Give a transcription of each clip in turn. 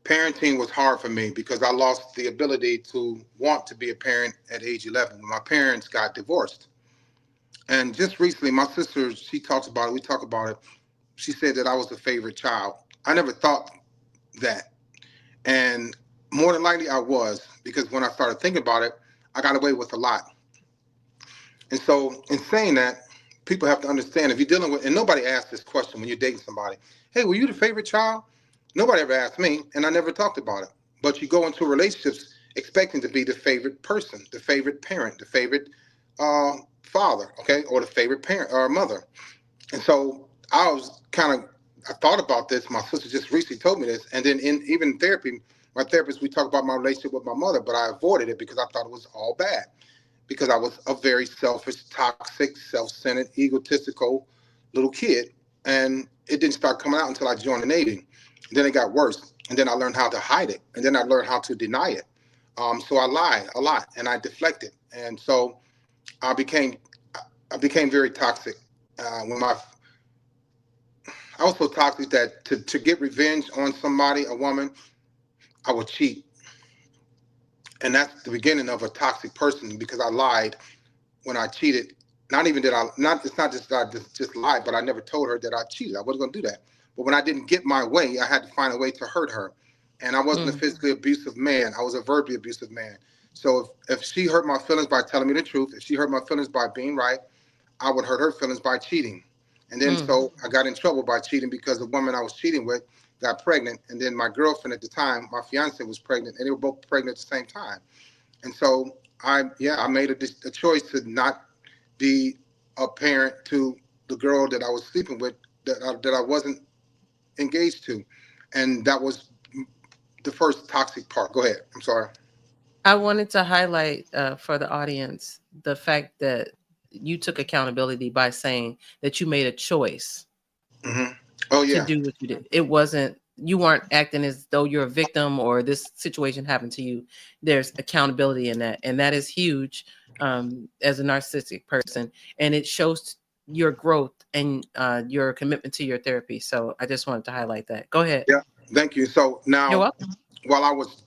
parenting was hard for me because I lost the ability to want to be a parent at age 11 when my parents got divorced. And just recently, my sister, she talks about it. We talk about it. She said that I was the favorite child. I never thought that. And more than likely I was, because when I started thinking about it, I got away with a lot. And so in saying that, people have to understand if you're dealing with, and nobody asks this question when you're dating somebody, hey, were you the favorite child? Nobody ever asked me, and I never talked about it. But you go into relationships expecting to be the favorite person, the favorite parent, the favorite father, okay, or the favorite parent or mother. And so I was kind of, I thought about this. My sister just recently told me this. And then in even therapy, my therapist, we talk about my relationship with my mother, but I avoided it because I thought it was all bad. Because I was a very selfish, toxic, self-centered, egotistical little kid. And it didn't start coming out until I joined the Navy. Then it got worse. And then I learned how to hide it. And then I learned how to deny it. So I lied a lot and I deflected. And so I became very toxic. When I was so toxic that to get revenge on somebody, a woman, I would cheat. And that's the beginning of a toxic person because I lied when I cheated. Not even that it's not just that I just lied, but I never told her that I cheated. I wasn't going to do that. But when I didn't get my way, I had to find a way to hurt her. And I wasn't a physically abusive man. I was a verbally abusive man. So if she hurt my feelings by telling me the truth, if she hurt my feelings by being right, I would hurt her feelings by cheating. And then so I got in trouble by cheating because the woman I was cheating with got pregnant. And then my girlfriend at the time, my fiance, was pregnant. And they were both pregnant at the same time. And so I made a choice to not be a parent to the girl that I was sleeping with that I wasn't engaged to. And that was the first toxic part. Go ahead. I'm sorry. I wanted to highlight for the audience the fact that you took accountability by saying that you made a choice Mm-hmm. Oh, to yeah. do what you did. It wasn't, you weren't acting as though you're a victim or this situation happened to you. There's accountability in that. And that is huge as a narcissistic person. And it shows your growth and your commitment to your therapy. So I just wanted to highlight that. Go ahead. Yeah. Thank you. So You're now, welcome. while I was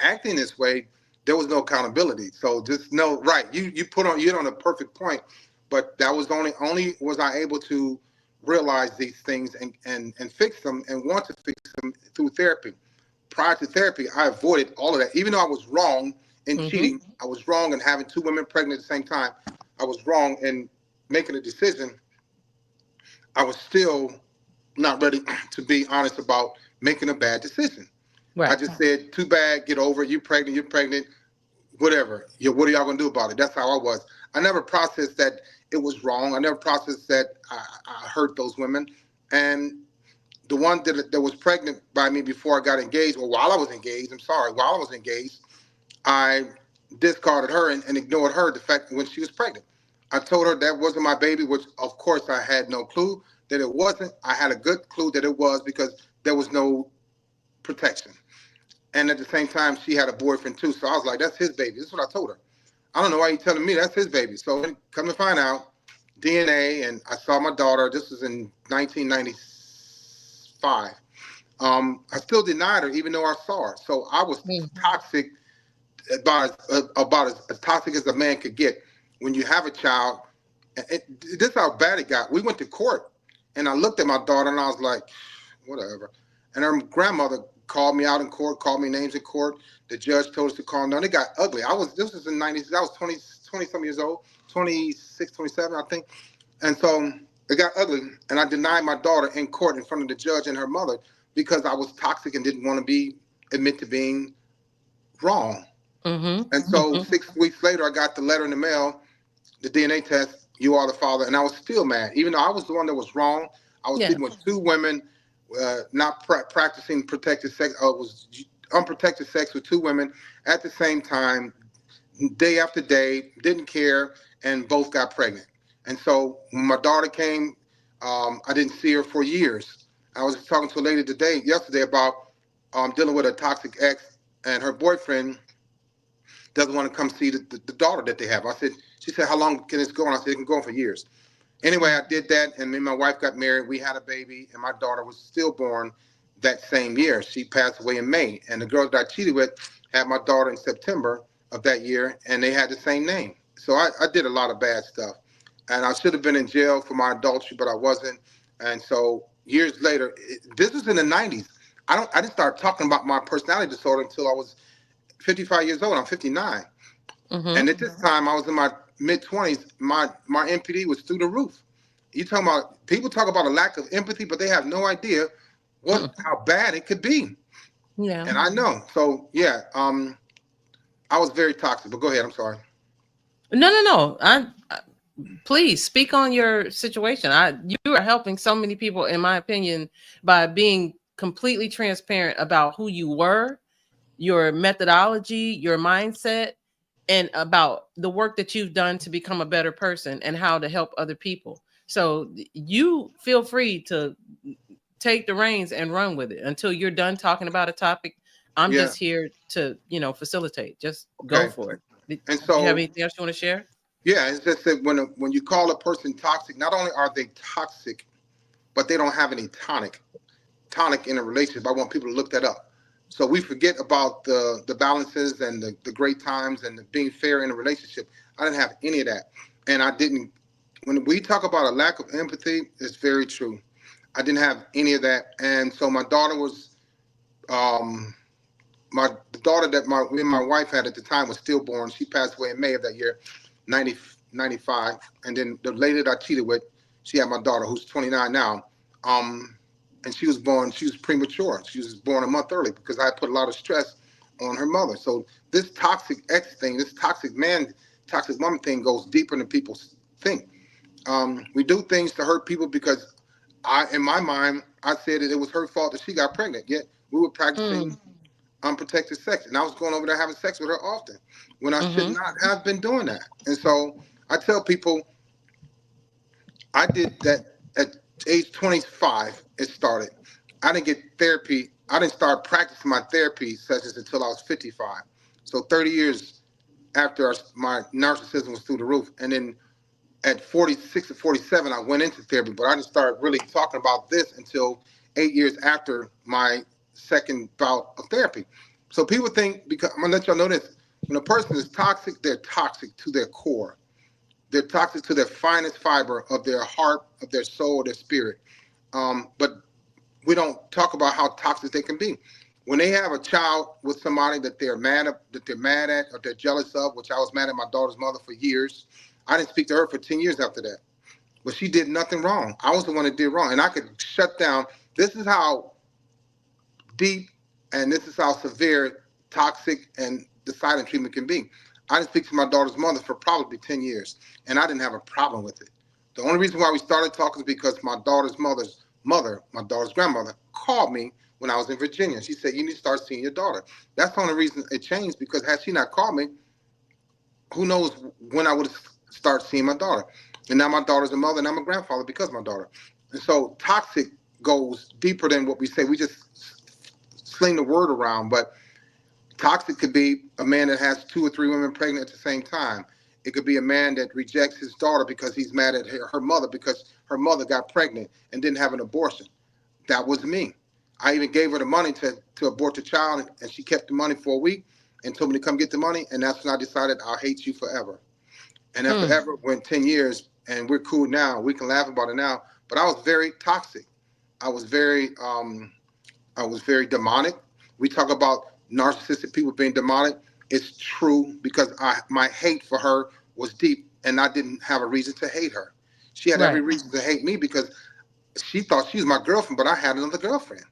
acting this way, there was no accountability. So just know, right. You hit on a perfect point, but that was only was I able to realize these things and fix them and want to fix them through therapy. Prior to therapy, I avoided all of that. Even though I was wrong in cheating, I was wrong in having two women pregnant at the same time. I was wrong in making a decision. I was still not ready to be honest about making a bad decision. I Right. just said, too bad, get over it. You're pregnant, whatever. What are y'all gonna do about it? That's how I was. I never processed that it was wrong. I never processed that I hurt those women. And the one that was pregnant by me before I got engaged, or while I was engaged, while I was engaged, I discarded her and ignored her the fact that when she was pregnant. I told her that wasn't my baby, which of course I had no clue that it wasn't. I had a good clue that it was because there was no protection. And at the same time, she had a boyfriend too. So I was like, that's his baby. This is what I told her. I don't know why you're telling me that's his baby. So come to find out, DNA, and I saw my daughter. This was in 1995. I still denied her, even though I saw her. So I was toxic, about as toxic as a man could get. When you have a child, this is how bad it got. We went to court, and I looked at my daughter, and I was like, whatever. And her grandmother called me out in court, called me names in court. The judge told us to calm down. It got ugly. This was in the 90s. I was 20 some years old, 26, 27, I think. And so it got ugly. And I denied my daughter in court in front of the judge and her mother because I was toxic and didn't want to admit to being wrong. And so 6 weeks later, I got the letter in the mail, the DNA test, you are the father. And I was still mad. Even though I was the one that was wrong, I was Yeah. sleeping with two women, not practicing protected sex. I was unprotected sex with two women at the same time, day after day, didn't care, and both got pregnant. And so when my daughter came, I didn't see her for years. I was talking to a lady yesterday about dealing with a toxic ex, and her boyfriend doesn't want to come see the daughter that they have. She said, how long can this go on? I said, it can go on for years. Anyway, I did that, and me and my wife got married. We had a baby, and my daughter was stillborn that same year. She passed away in May. And the girl that I cheated with had my daughter in September of that year, and they had the same name. So I did a lot of bad stuff. And I should have been in jail for my adultery, but I wasn't. And so years later, this was in the 90s. I didn't start talking about my personality disorder until I was 55 years old. I'm 59. And at this time, I was in my mid 20s. My MPD was through the roof. You talking about people talk about a lack of empathy, but they have no idea how bad it could be. Yeah. And I know. So yeah, I was very toxic. But go ahead. I'm sorry. No. Please speak on your situation. You are helping so many people, in my opinion, by being completely transparent about who you were, your methodology, your mindset, and about the work that you've done to become a better person and how to help other people. So you feel free to take the reins and run with it until you're done talking about a topic. I'm Yeah. just here to, facilitate. Just go Okay. for it. Do And you have so anything else you want to share? yeah, it's just that when you call a person toxic, not only are they toxic, but they don't have any tonic in a relationship. I want people to look that up. So we forget about the balances and the great times and the being fair in a relationship. I didn't have any of that. And I didn't, when we talk about a lack of empathy, it's very true. I didn't have any of that. And so my daughter was, um, the daughter that my wife had at the time was stillborn. She passed away in May of that year, 95. And then the lady that I cheated with, she had my daughter who's 29 now. Um, and she was premature. She was born a month early because I put a lot of stress on her mother. So this toxic ex thing, this toxic mom thing goes deeper than people think. We do things to hurt people because in my mind, I said that it was her fault that she got pregnant. Yet we were practicing unprotected sex, and I was going over there having sex with her often when I should not have been doing that. And so I tell people I did that at age 25. It started. I didn't get therapy. I didn't start practicing my therapy sessions until I was 55. So 30 years after my narcissism was through the roof, and then at 46 or 47, I went into therapy, but I didn't start really talking about this until 8 years after my second bout of therapy. So people think, because I'm gonna let y'all know this, when a person is toxic, they're toxic to their core. They're toxic to their finest fiber of their heart, of their soul, their spirit. But we don't talk about how toxic they can be. When they have a child with somebody that they're mad at, or they're jealous of, which I was mad at my daughter's mother for years. I didn't speak to her for 10 years after that. But she did nothing wrong. I was the one that did wrong. And I could shut down. This is how deep and this is how severe toxic and the silent treatment can be. I didn't speak to my daughter's mother for probably 10 years, and I didn't have a problem with it. The only reason why we started talking is because my daughter's mother, my daughter's grandmother, called me when I was in Virginia. She said, you need to start seeing your daughter. That's the only reason it changed, because had she not called me, who knows when I would start seeing my daughter. And now my daughter's a mother and I'm a grandfather because of my daughter. And so toxic goes deeper than what we say. We just sling the word around, but toxic could be a man that has 2 or 3 women pregnant at the same time. It could be a man that rejects his daughter because he's mad at her mother because her mother got pregnant and didn't have an abortion. That was me. I even gave her the money to abort the child, and she kept the money for a week and told me to come get the money. And that's when I decided I'll hate you forever. And that forever went 10 years, and we're cool now. We can laugh about it now. But I was very toxic. I was very demonic. We talk about narcissistic people being demonic. It's true, because my hate for her was deep, and I didn't have a reason to hate her. She had every reason to hate me because she thought she was my girlfriend, but I had another girlfriend.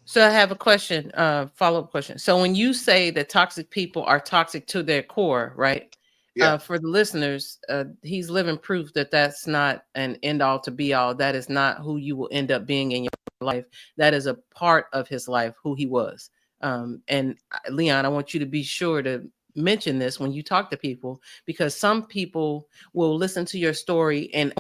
So I have a question, follow-up question. So when you say that toxic people are toxic to their core, right? Yeah. For the listeners, he's living proof that that's not an end all to be all. That is not who you will end up being in your life. That is a part of his life, who he was. And Leon, I want you to be sure to mention this when you talk to people, because some people will listen to your story and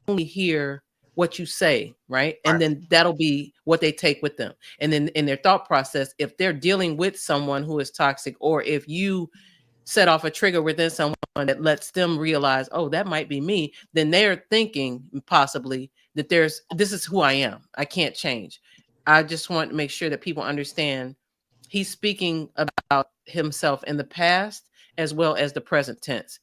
only hear what you say, right? And then that'll be what they take with them. And then in their thought process, if they're dealing with someone who is toxic, or if you set off a trigger within someone that lets them realize, oh, that might be me, then they're thinking possibly that this is who I am. I can't change. I just want to make sure that people understand he's speaking about himself in the past as well as the present tense.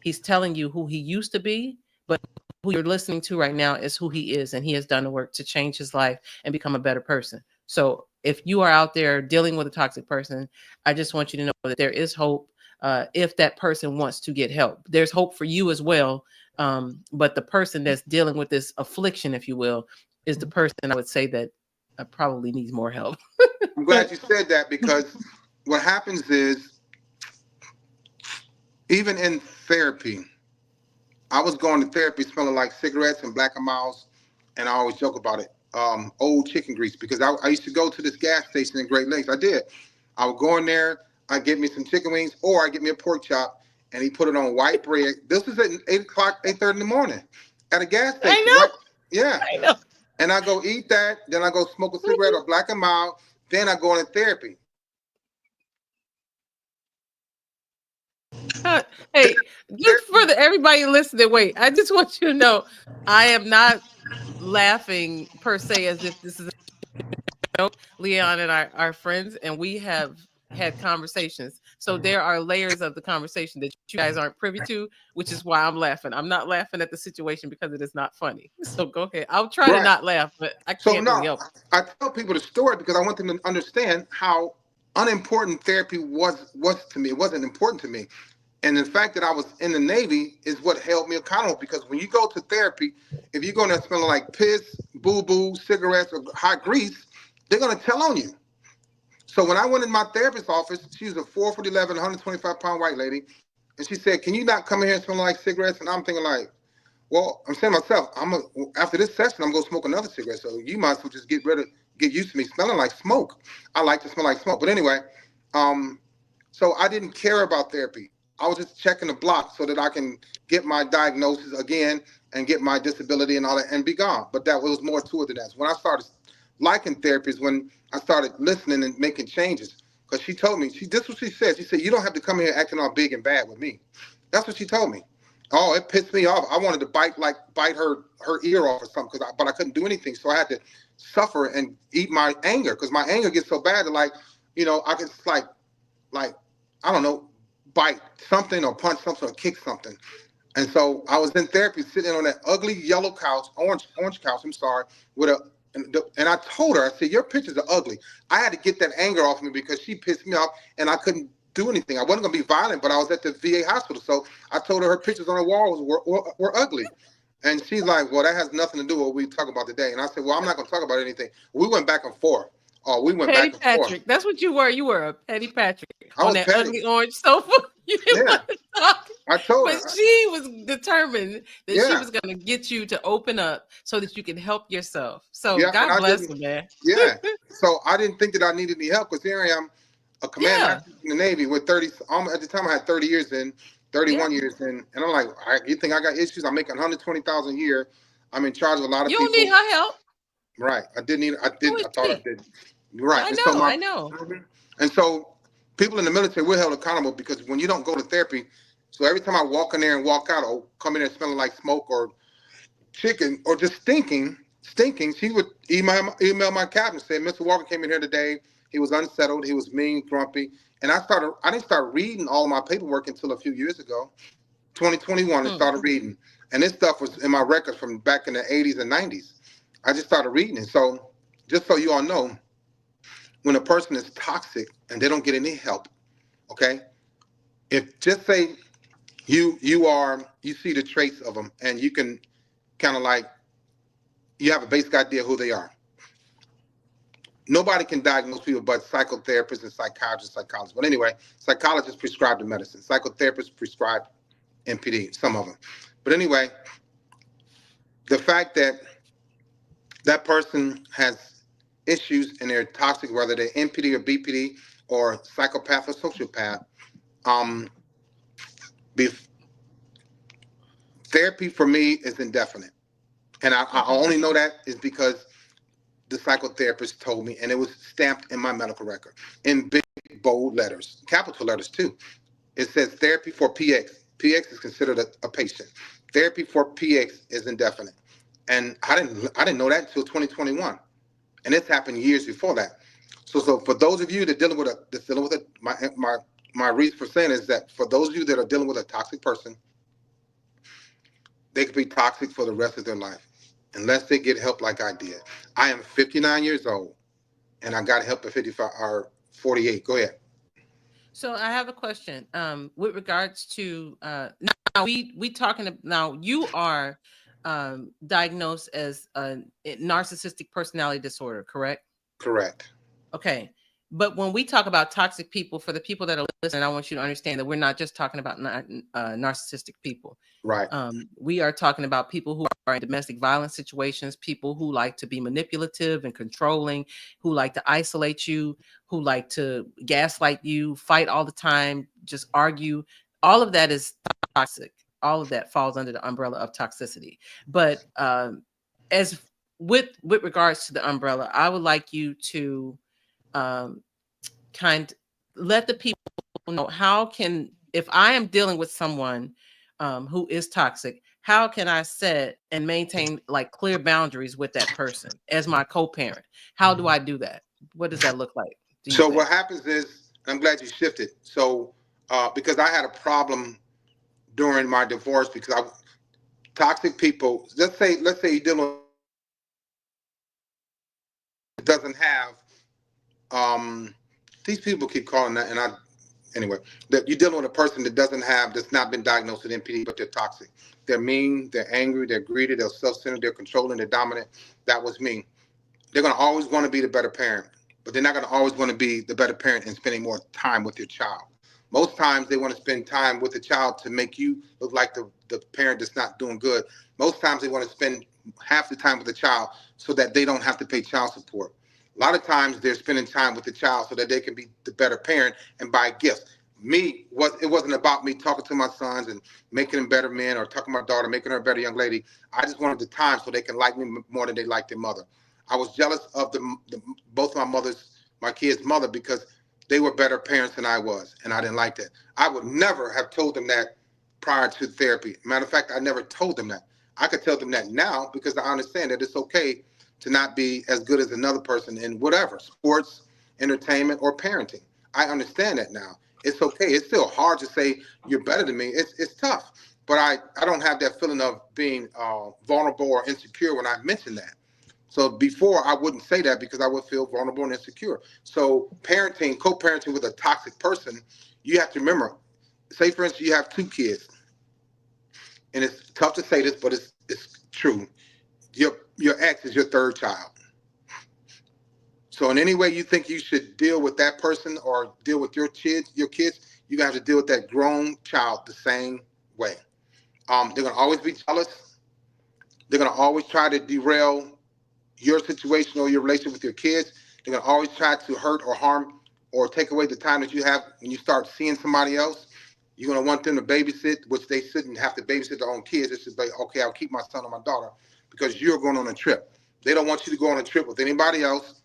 He's telling you who he used to be, but who you're listening to right now is who he is, and he has done the work to change his life and become a better person. So if you are out there dealing with a toxic person, I just want you to know that there is hope if that person wants to get help. There's hope for you as well. But the person that's dealing with this affliction, if you will, is the person I would say that probably needs more help. I'm glad you said that, because what happens is, even in therapy, I was going to therapy smelling like cigarettes and Black and Miles, and I always joke about it. Old chicken grease, because I used to go to this gas station in Great Lakes. I did. I would go in there, I'd get me some chicken wings, or I'd get me a pork chop, and he put it on white bread. This was at 8 o'clock, 8:30 in the morning at a gas station. I know. Right? Yeah. I know. And I go eat that, then I go smoke a cigarette or Black and Mild, then I go into therapy. Hey, just for everybody listening, wait, I just want you to know I am not laughing per se as if this is Leon and I are friends, and we have had conversations. So there are layers of the conversation that you guys aren't privy to, which is why I'm laughing. I'm not laughing at the situation because it is not funny. So go ahead. I'll try to not laugh, but I can't really help it. I tell people the story because I want them to understand how unimportant therapy was to me. It wasn't important to me. And the fact that I was in the Navy is what held me accountable, because when you go to therapy, if you're going to smell like piss, boo-boo, cigarettes, or hot grease, they're going to tell on you. So when I went in my therapist's office, she was a 4'11", 125-pound white lady, and she said, "Can you not come in here smelling like cigarettes?" And I'm thinking like, well, I'm saying to myself, after this session, I'm going to smoke another cigarette. So you might as well just get used to me smelling like smoke. I like to smell like smoke. But anyway, so I didn't care about therapy. I was just checking the block so that I can get my diagnosis again and get my disability and all that and be gone. But that was more to it than that. When I started liking therapy is when I started listening and making changes. Because she told me, this is what she said. She said, "You don't have to come here acting all big and bad with me." That's what she told me. Oh, it pissed me off. I wanted to bite her ear off or something, but I couldn't do anything. So I had to suffer and eat my anger, because my anger gets so bad that I could just like I don't know, bite something or punch something or kick something. And so I was in therapy sitting on that ugly yellow couch, orange couch, I'm sorry, and I told her, I said, "Your pictures are ugly." I had to get that anger off me because she pissed me off and I couldn't do anything. I wasn't going to be violent, but I was at the VA hospital. So I told her pictures on the walls were ugly. And she's like, "Well, that has nothing to do with what we talk about today." And I said, "Well, I'm not going to talk about anything." We went back and forth. Oh, we went Petty back and Patrick. forth. That's what you were. You were a petty Patrick I on was that petty. ugly orange sofa. You didn't Yeah. want to talk. I told But her. she was determined that she Yeah. was going to get you to open up so that you can help yourself. So Yeah. And God I bless didn't. you, man. Yeah. So I didn't think that I needed any help, because here I am, a command Yeah. officer in the Navy with 30. At the time, I had 30 years in, 31 years in, and I'm like, "You think I got issues? I'm making 120,000 a year. I'm in charge of a lot of You don't people." need her help. Right. I didn't need. I Who did. is I thought I she? did. Right. I And so know. I know. and so people in the military, we're held accountable, because when you don't go to therapy, so every time I walk in there and walk out, or come in there smelling like smoke or chicken or just stinking, she would email my captain, say, "Mr. Walker came in here today. He was unsettled. He was mean, grumpy." And I didn't start reading all my paperwork until a few years ago, 2021, and started reading. And this stuff was in my records from back in the 80s and 90s. I just started reading it. So just so you all know, when a person is toxic and they don't get any help, okay, if just say you see the traits of them, and you can kind of like, you have a basic idea who they are. Nobody can diagnose people but psychotherapists and psychiatrists, psychologists. But anyway, psychologists prescribe the medicine. Psychotherapists prescribe NPD, some of them. But anyway, the fact that that person has issues and they're toxic, whether they're NPD or BPD or psychopath or sociopath, therapy for me is indefinite. And I only know that is because the psychotherapist told me, and it was stamped in my medical record in big, bold letters, capital letters too. It says therapy for PX. PX is considered a patient. Therapy for PX is indefinite. And I didn't know that until 2021, and it's happened years before that. So for those of you that dealing with a my reason for saying is that for those of you that are dealing with a toxic person, they could be toxic for the rest of their life unless they get help like I did. I am 59 years old and I got help at 55 or 48. Go ahead. So I have a question. With regards to now we talking now you are diagnosed as a narcissistic personality disorder, correct? Correct. Okay. But when we talk about toxic people, for the people that are listening, I want you to understand that we're not just talking about narcissistic people. Right. We are talking about people who are in domestic violence situations, people who like to be manipulative and controlling, who like to isolate you, who like to gaslight you, fight all the time, just argue. All of that is toxic. All of that falls under the umbrella of toxicity. But as with regards to the umbrella, I would like you to um, kind let the people know how can if I am dealing with someone who is toxic, how can I set and maintain like clear boundaries with that person as my co-parent? How do I do that? What does that look like? Do you So think? what happens is, I'm glad you shifted. So because I had a problem during my divorce because I toxic people. Let's say you're dealing with doesn't have these people keep calling that, and I anyway, that you're dealing with a person that doesn't have that's not been diagnosed with NPD, but they're toxic. They're mean, they're angry, they're greedy, they're self-centered, they're controlling, they're dominant. That was me. They're gonna always want to be the better parent, but they're not gonna always want to be the better parent and spending more time with your child. Most times they want to spend time with the child to make you look like the parent that's not doing good. Most times they want to spend half the time with the child so that they don't have to pay child support. A lot of times they're spending time with the child so that they can be the better parent and buy gifts. It wasn't about me talking to my sons and making them better men or talking to my daughter, making her a better young lady. I just wanted the time so they can like me more than they like their mother. I was jealous of both my kids' mother, because they were better parents than I was, and I didn't like that. I would never have told them that prior to therapy. Matter of fact, I never told them that. I could tell them that now because I understand that it's okay to not be as good as another person in whatever, sports, entertainment, or parenting. I understand that now. It's okay. It's still hard to say you're better than me. It's tough, but I don't have that feeling of being vulnerable or insecure when I mention that. So before I wouldn't say that because I would feel vulnerable and insecure. So parenting, co-parenting with a toxic person, you have to remember, say for instance, you have two kids, and it's tough to say this, but it's true. Your ex is your third child. So in any way you think you should deal with that person or deal with your kids, you have to deal with that grown child the same way. They're gonna always be jealous. They're gonna always try to derail your situation or your relationship with your kids. They're gonna always try to hurt or harm or take away the time that you have when you start seeing somebody else. You're gonna want them to babysit, which they shouldn't have to babysit their own kids. It's just like, okay, I'll keep my son or my daughter because you're going on a trip. They don't want you to go on a trip with anybody else.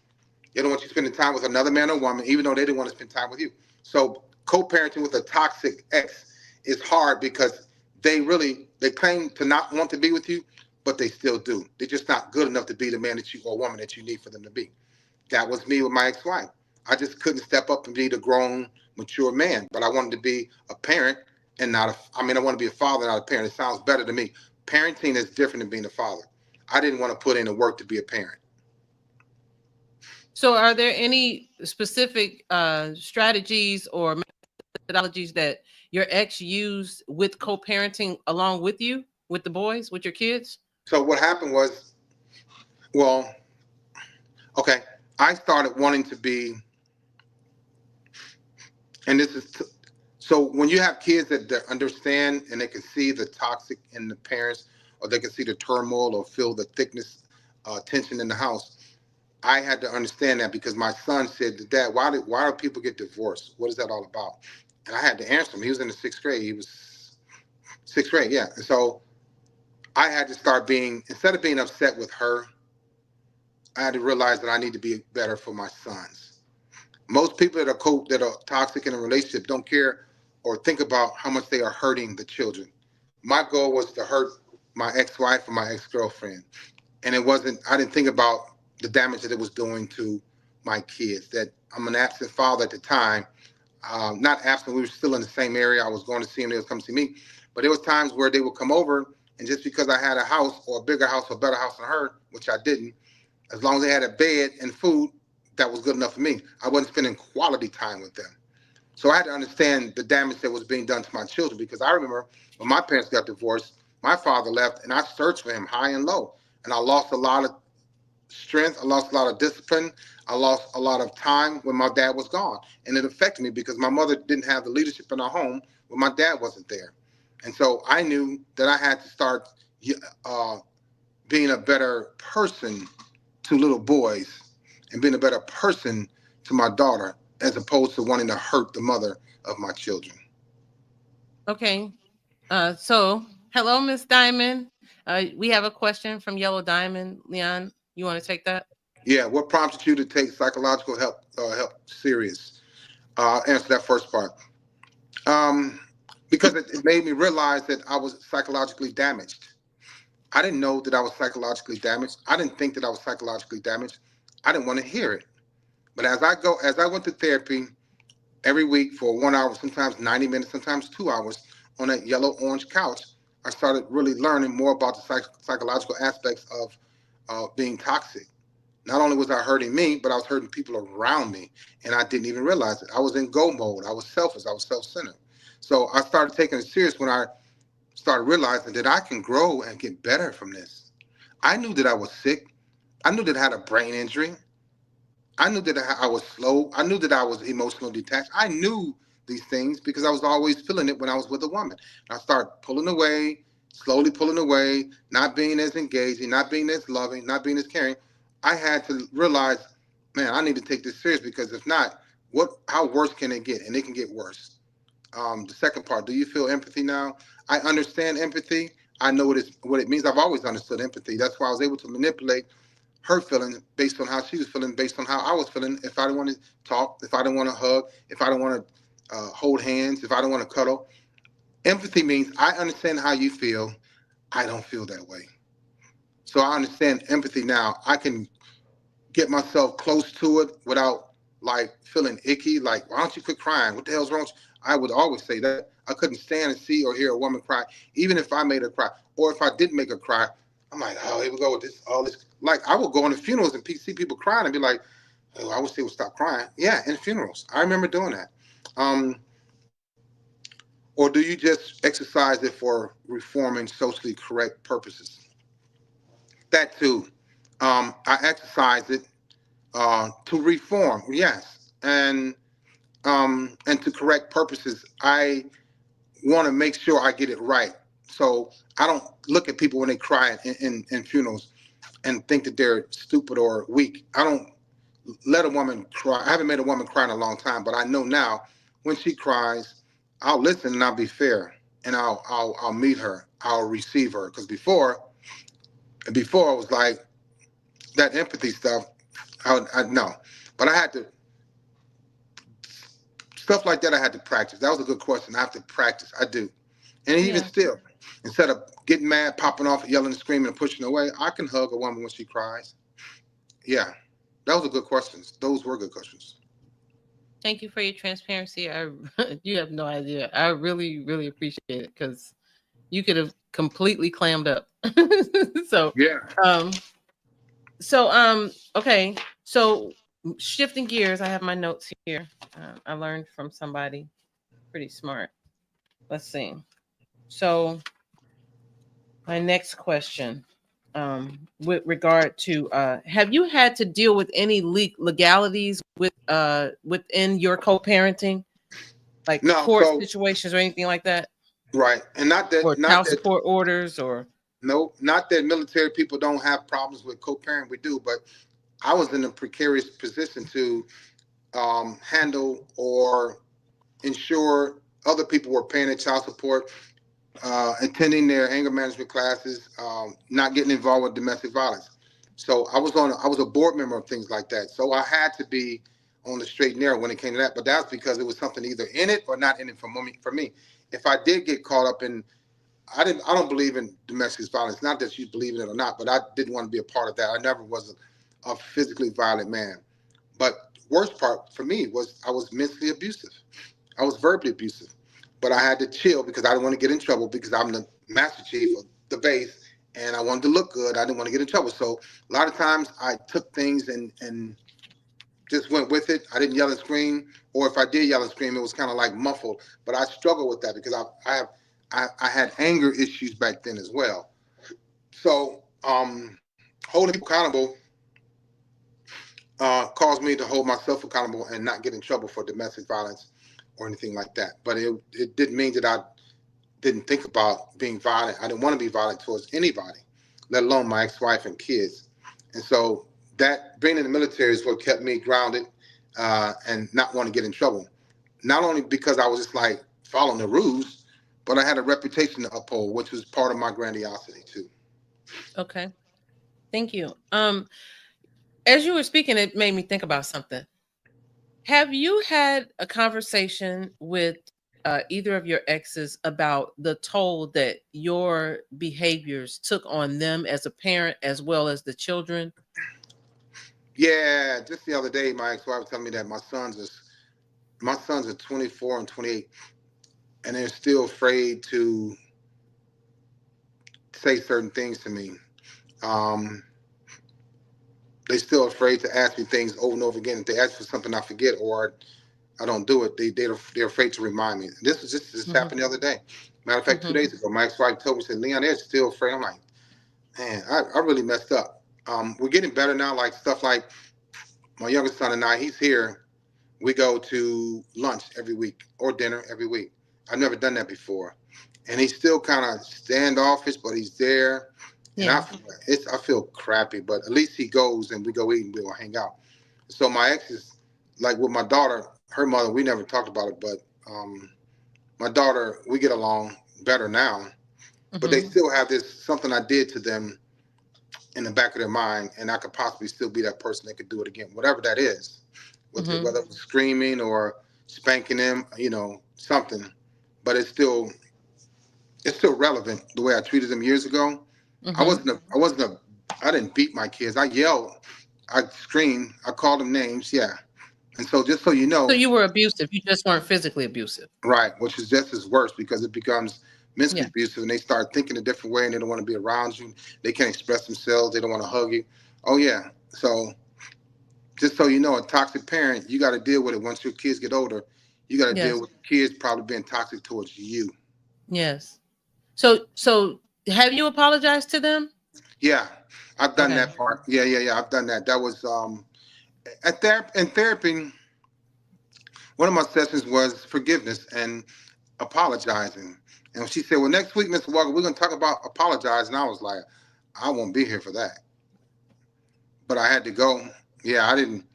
They don't want you spending time with another man or woman, even though they didn't want to spend time with you. So co-parenting with a toxic ex is hard because they claim to not want to be with you, but they still do. They're just not good enough to be the man that you or woman that you need for them to be. That was me with my ex-wife. I just couldn't step up and be the grown, mature man, but I wanted to be a parent and not I want to be a father, not a parent. It sounds better to me. Parenting is different than being a father. I didn't want to put in the work to be a parent. So are there any specific strategies or methodologies that your ex used with co-parenting along with you, with the boys, with your kids? So what happened was, well, okay, I started wanting to be, and this is, so when you have kids that understand and they can see the toxic in the parents, or they can see the turmoil or feel the thickness, tension in the house, I had to understand that because my son said, Dad, why do people get divorced? What is that all about? And I had to answer him. He was in the sixth grade. He was sixth grade, yeah. And so I had to start being, instead of being upset with her, I had to realize that I need to be better for my sons. Most people that are toxic in a relationship don't care or think about how much they are hurting the children. My goal was to hurt my ex-wife or my ex-girlfriend. And it wasn't, I didn't think about the damage that it was doing to my kids. That I'm an absent father at the time. Not absent, we were still in the same area. I was going to see them, they was coming to see me. But there was times where they would come over, and just because I had a house or a bigger house or a better house than her, which I didn't, as long as they had a bed and food, that was good enough for me. I wasn't spending quality time with them. So I had to understand the damage that was being done to my children, because I remember when my parents got divorced, my father left and I searched for him high and low. And I lost a lot of strength. I lost a lot of discipline. I lost a lot of time when my dad was gone. And it affected me because my mother didn't have the leadership in our home when my dad wasn't there. And so I knew that I had to start uh, being a better person to little boys and being a better person to my daughter, as opposed to wanting to hurt the mother of my children. Okay. So hello, Miss Diamond. We have a question from Yellow Diamond. Leon, you want to take that? Yeah, what prompted you to take psychological help serious? Answer that first part. Um, because it made me realize that I was psychologically damaged. I didn't know that I was psychologically damaged. I didn't think that I was psychologically damaged. I didn't want to hear it. But as I went to therapy every week for 1 hour, sometimes 90 minutes, sometimes 2 hours on that yellow orange couch, I started really learning more about the psychological aspects of being toxic. Not only was I hurting me, but I was hurting people around me, and I didn't even realize it. I was in go mode. I was selfish. I was self-centered. So I started taking it serious when I started realizing that I can grow and get better from this. I knew that I was sick. I knew that I had a brain injury. I knew that I was slow. I knew that I was emotionally detached. I knew these things because I was always feeling it when I was with a woman. And I started pulling away, slowly pulling away, not being as engaging, not being as loving, not being as caring. I had to realize, man, I need to take this serious, because if not, how worse can it get? And it can get worse. The second part, do you feel empathy now? I understand empathy. I know what it means. I've always understood empathy. That's why I was able to manipulate her feelings based on how she was feeling, based on how I was feeling. If I didn't want to talk, if I didn't want to hug, if I didn't want to hold hands, if I didn't want to cuddle. Empathy means I understand how you feel. I don't feel that way. So I understand empathy now. I can get myself close to it without like feeling icky. Like, why don't you quit crying? What the hell's wrong? I would always say that. I couldn't stand to see or hear a woman cry, even if I made her cry, or if I didn't make her cry. I'm like, oh, here we go with this, all this. Like, I would go into funerals and see people crying and be like, oh, I wish they would stop crying. Yeah, in funerals, I remember doing that. Um, or do you just exercise it for reforming socially correct purposes? That too. I exercise it to reform, yes, and to correct purposes. I want to make sure I get it right. So I don't look at people when they cry in funerals and think that they're stupid or weak. I don't let a woman cry. I haven't made a woman cry in a long time, but I know now when she cries, I'll listen and I'll be fair, and I'll meet her. I'll receive her, because before I was like that empathy stuff. I know, but I had to stuff like that. I had to practice. That was a good question. I have to practice. I do. And even Yeah. still, instead of getting mad, popping off, yelling, screaming, and pushing away, I can hug a woman when she cries. Yeah, that was a good questions. Those were good questions. Thank you for your transparency. You have no idea. I really, really appreciate it because you could have completely clammed up. so, Yeah. um, okay. So shifting gears, I have my notes here. I learned from somebody pretty smart. Let's see. So my next question, with regard to, have you had to deal with any legalities within your co-parenting, like No. court So situations or anything like that, right, and or not child that support orders, or no, not that military people don't have problems with co-parent. We do, but I was in a precarious position to handle or ensure other people were paying their child support, attending their anger management classes, not getting involved with domestic violence. So I was a board member of things like that. So I had to be on the straight and narrow when it came to that. But that's because it was something either in it or not in it for me. If I did get caught up in I don't believe in domestic violence. Not that you believe in it or not, but I didn't want to be a part of that. I never was a physically violent man. But worst part for me was I was mentally abusive. I was verbally abusive. But I had to chill because I didn't want to get in trouble because I'm the master chief of the base and I wanted to look good. I didn't want to get in trouble. So a lot of times I took things and just went with it. I didn't yell and scream, or if I did yell and scream, it was kind of like muffled. But I struggle with that because I had anger issues back then as well. So holding people accountable caused me to hold myself accountable and not get in trouble for domestic violence or anything like that. But it didn't mean that I didn't think about being violent. I didn't want to be violent towards anybody, let alone my ex-wife and kids. And so that being in the military is what kept me grounded and not want to get in trouble. Not only because I was just like following the rules, but I had a reputation to uphold, which was part of my grandiosity too. Okay. Thank you. As you were speaking, it made me think about something. Have you had a conversation with either of your exes about the toll that your behaviors took on them as a parent as well as the children? Yeah, just the other day, my ex-wife was telling me that my sons are 24 and 28, and they're still afraid to say certain things to me. Um, they're still afraid to ask me things over and over again. If they ask for something, I forget or I don't do it. They're afraid to remind me. This Mm-hmm. happened the other day. Matter of fact, two Mm-hmm. days ago, my ex-wife told me, said, Leon, they're still afraid. I'm like, man, I really messed up. We're getting better now. Like stuff like my youngest son and I, he's here. We go to lunch every week or dinner every week. I've never done that before, and he's still kind of standoffish, but he's there. And Yeah. I feel crappy, but at least he goes and we go eat and we go hang out. So my ex is like with my daughter, her mother. We never talked about it, but my daughter, we get along better now. But they Mm-hmm. still have this something I did to them in the back of their mind, and I could possibly still be that person that could do it again, whatever that is, Mm-hmm. whether it was screaming or spanking them, something. But it's still relevant the way I treated them years ago. Mm-hmm. I didn't beat my kids. I yelled, I screamed, I called them names, yeah. And so just so you So know, you were abusive. You just weren't physically abusive. right, which is just as worse because it becomes mentally Yeah. abusive and they start thinking a different way and they don't want to be around you. They can't express themselves. They don't want to hug you. Oh yeah. So just so you know, a toxic parent, you got to deal with it once your kids get older. You got to deal Yes. with kids probably being toxic towards you. Yes. So have you apologized to them? Yeah, I've done Okay. that part. Yeah. I've done that. That was in therapy. One of my sessions was forgiveness and apologizing. And she said, "Well, next week, Mr. Walker, we're going to talk about apologizing." I was like, "I won't be here for that," but I had to go. Yeah, I didn't.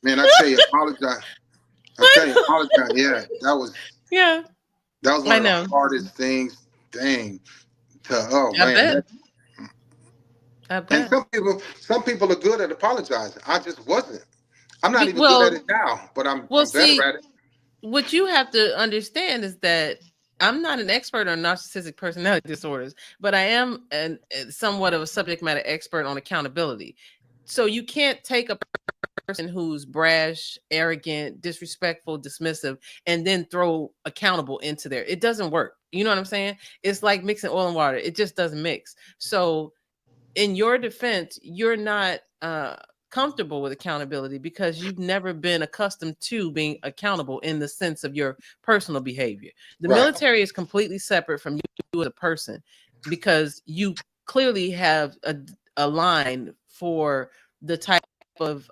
Man, I tell you, apologize. I tell you, apologize. Yeah, Yeah, that was one I of the know. hardest things. Dang. Oh I man. bet. I And bet. some people are good at apologizing. I just wasn't. I'm not even good at Well, it now, but I'm well, I'm better see, at it. what you have to understand is that I'm not an expert on narcissistic personality disorders, but I am somewhat of a subject matter expert on accountability. So you can't take a person who's brash, arrogant, disrespectful, dismissive, and then throw accountable into there. It doesn't work. You know what I'm saying? It's like mixing oil and water. It just doesn't mix. So in your defense, you're not comfortable with accountability because you've never been accustomed to being accountable in the sense of your personal behavior. The Right. military is completely separate from you as a person because you clearly have a line for the type of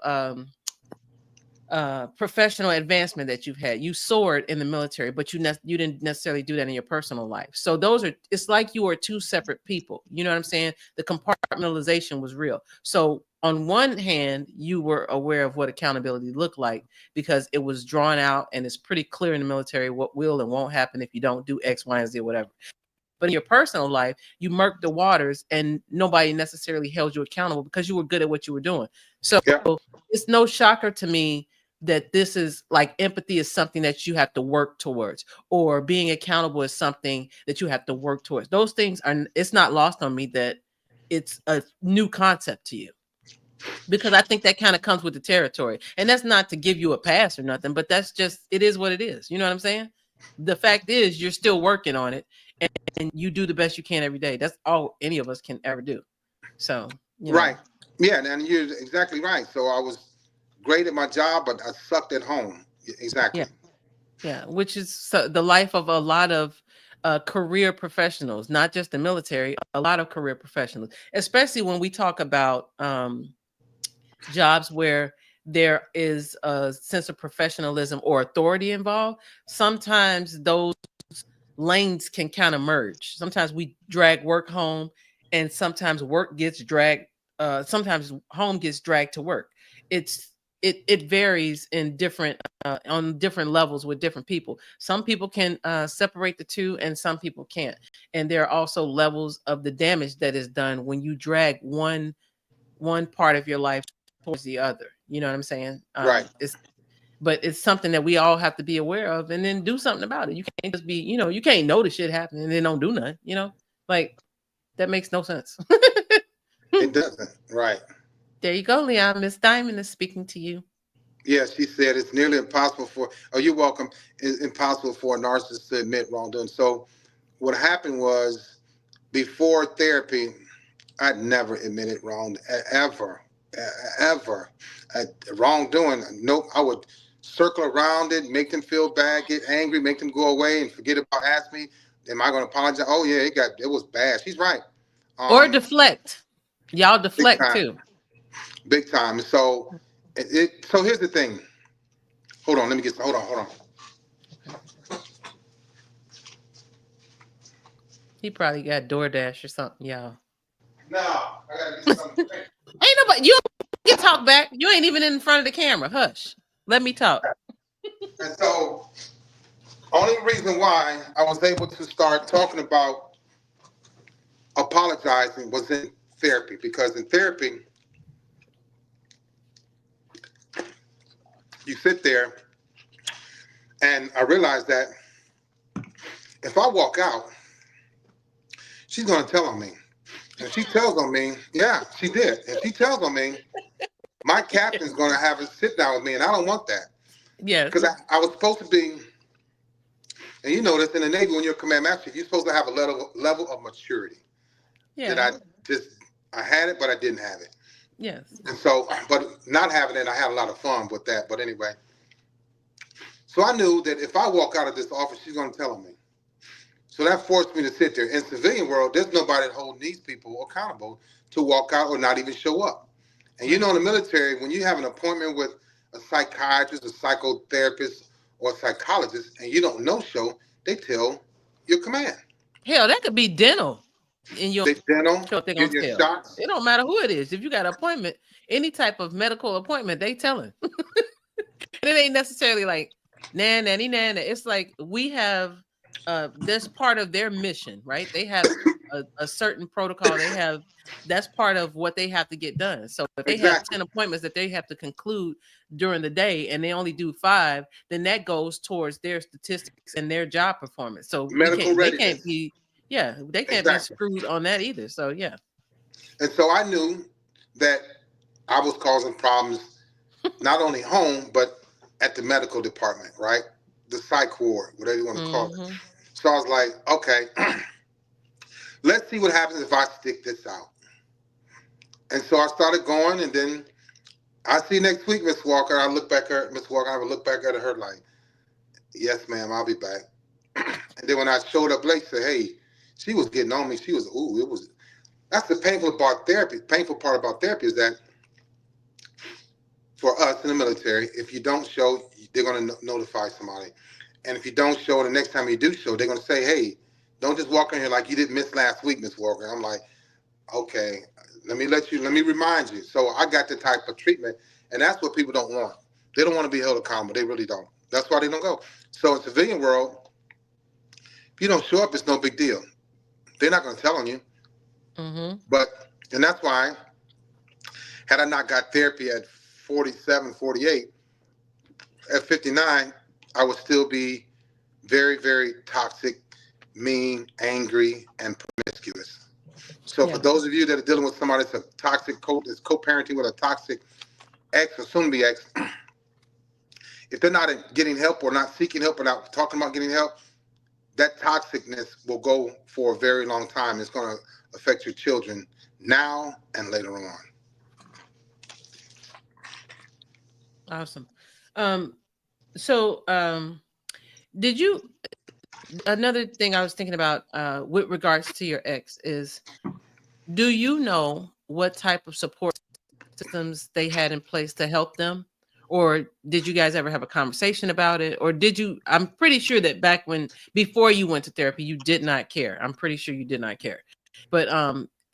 professional advancement that you've had. You soared in the military, but you didn't necessarily do that in your personal life. So it's like you are two separate people. You know what I'm saying? The compartmentalization was real. So on one hand, you were aware of what accountability looked like because it was drawn out and it's pretty clear in the military what will and won't happen if you don't do X, Y, and Z, whatever. But in your personal life, you murked the waters and nobody necessarily held you accountable because you were good at what you were doing. So Yeah. it's no shocker to me that this is like empathy is something that you have to work towards, or being accountable is something that you have to work towards. Those things are, it's not lost on me that it's a new concept to you, because I think that kind of comes with the territory. And that's not to give you a pass or nothing, but that's just, it is what it is. You know what I'm saying? The fact is you're still working on it, and you do the best you can every day. That's all any of us can ever do. So, you know. Right. Yeah, and you're exactly right. So I was great at my job, but I sucked at home. Yeah. Exactly. Yeah, which is the life of a lot of career professionals, not just the military, a lot of career professionals, especially when we talk about jobs where there is a sense of professionalism or authority involved. Sometimes those lanes can kind of merge. Sometimes we drag work home, and sometimes work gets dragged. Sometimes home gets dragged to work. It varies in different on different levels with different people. Some people can separate the two, and some people can't. And there are also levels of the damage that is done when you drag one part of your life towards the other. You know what I'm saying? Right. But it's something that we all have to be aware of, and then do something about it. You can't just be, you can't know the shit happening and then don't do nothing. Like that makes no sense. It doesn't. Right. There you go, Leon. Miss Diamond is speaking to you. Yeah, she said it's nearly impossible for, oh, you're welcome. It's impossible for a narcissist to admit wrongdoing. So what happened was, before therapy, I'd never admitted wrong, ever, ever. Wrongdoing. Nope. I would circle around it, make them feel bad, get angry, make them go away, and forget about. Ask me, am I going to apologize? Oh yeah, it was bad. She's right. Or Um, deflect. Y'all big deflect time, too. big time. So so here's the thing. Hold on, let me get. Hold on. He probably got DoorDash or something, y'all. No, I gotta get something. Ain't nobody, you can talk back. You ain't even in front of the camera. Hush. Let me talk. And so, only reason why I was able to start talking about apologizing was in therapy, because in therapy you sit there, and I realized that if I walk out, she's gonna tell on me. If she tells on me, yeah, she did. If she tells on me, my captain's gonna have a sit down with me, and I don't want that, Yes. because I was supposed to be, and you know this in the Navy, when you're a command master, you're supposed to have a level of maturity. That Yeah. I had it, but I didn't have it. Yes. And so, but not having it, I had a lot of fun with that. But anyway, so I knew that if I walk out of this office, she's gonna tell on me. So that forced me to sit there. In civilian world, there's nobody holding these people accountable to walk out or not even show up. And you know, in the military, when you have an appointment with a psychiatrist, a psychotherapist, or a psychologist, and you don't no show, they tell your command. Hell, that could be dental. And you They dental, don't show up, they're gonna get your tell. shots. It don't matter who it is. If you got an appointment, any type of medical appointment, they telling. And it ain't necessarily like nanny. It's like we have that's part of their mission, right? They have a certain protocol. That's part of what they have to get done. So if they have Exactly. 10 appointments that they have to conclude during the day and they only do 5, then that goes towards their statistics and their job performance. So Medical they can't readiness. be, yeah, they can't be Exactly. screwed on that either. So yeah. And so I knew that I was causing problems not only home, but at the medical department, right? The psych ward, whatever you want to call it. Mm-hmm. So I was like, okay, let's see what happens if I stick this out. And so I started going, and then I see next week, Miss Walker. I look back at Miss Walker. I would look back at her like, yes, ma'am, I'll be back. And then when I showed up late, say, hey, she was getting on me. She was, ooh, it was. That's the painful part. Therapy. Painful part about therapy is that for us in the military, if you don't show, they're going to notify somebody. And if you don't show, the next time you do show, they're going to say, hey, don't just walk in here like you didn't miss last week, Miss Walker. I'm like, okay, let me remind you. So I got the type of treatment, and that's what people don't want. They don't want to be held accountable. They really don't. That's why they don't go. So in civilian world, if you don't show up, it's no big deal. They're not going to tell on you. Mm-hmm. And that's why, had I not got therapy at 47, 48, at 59, I would still be very, very toxic, mean, angry, and promiscuous. So for Yeah. those of you that are dealing with somebody that's a toxic that's co-parenting with a toxic ex or soon-to-be ex, if they're not getting help or not seeking help or not talking about getting help, that toxicness will go for a very long time. It's going to affect your children now and later on. Awesome. Um, so did you another thing I was thinking about with regards to your ex is, do you know what type of support systems they had in place to help them? Or did you guys ever have a conversation about it? Or did you, I'm pretty sure that back when, before you went to therapy, you did not care. I'm pretty sure you did not care. But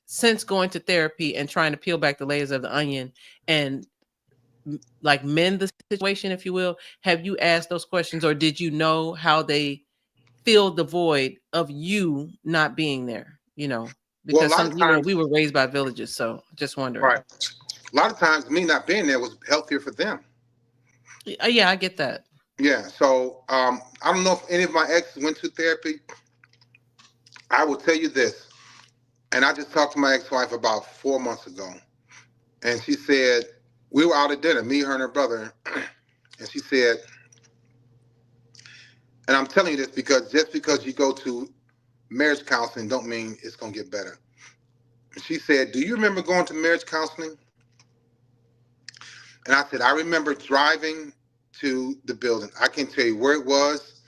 since going to therapy and trying to peel back the layers of the onion and like mend the situation, if you will, have you asked those questions, or did you know how they filled the void of you not being there? You know, Well, a because lot some, of you know, times, we were raised by villages, so just wondering. right. A lot of times, me not being there was healthier for them. Yeah, I get that. Yeah. So I don't know if any of my exes went to therapy. I will tell you this, and I just talked to my ex-wife about 4 months ago, and she said we were out at dinner, me, her, and her brother, and she said, and I'm telling you this because just because you go to marriage counseling don't mean it's gonna get better. She said, "Do you remember going to marriage counseling?" And I said, "I remember driving to the building. I can't tell you where it was.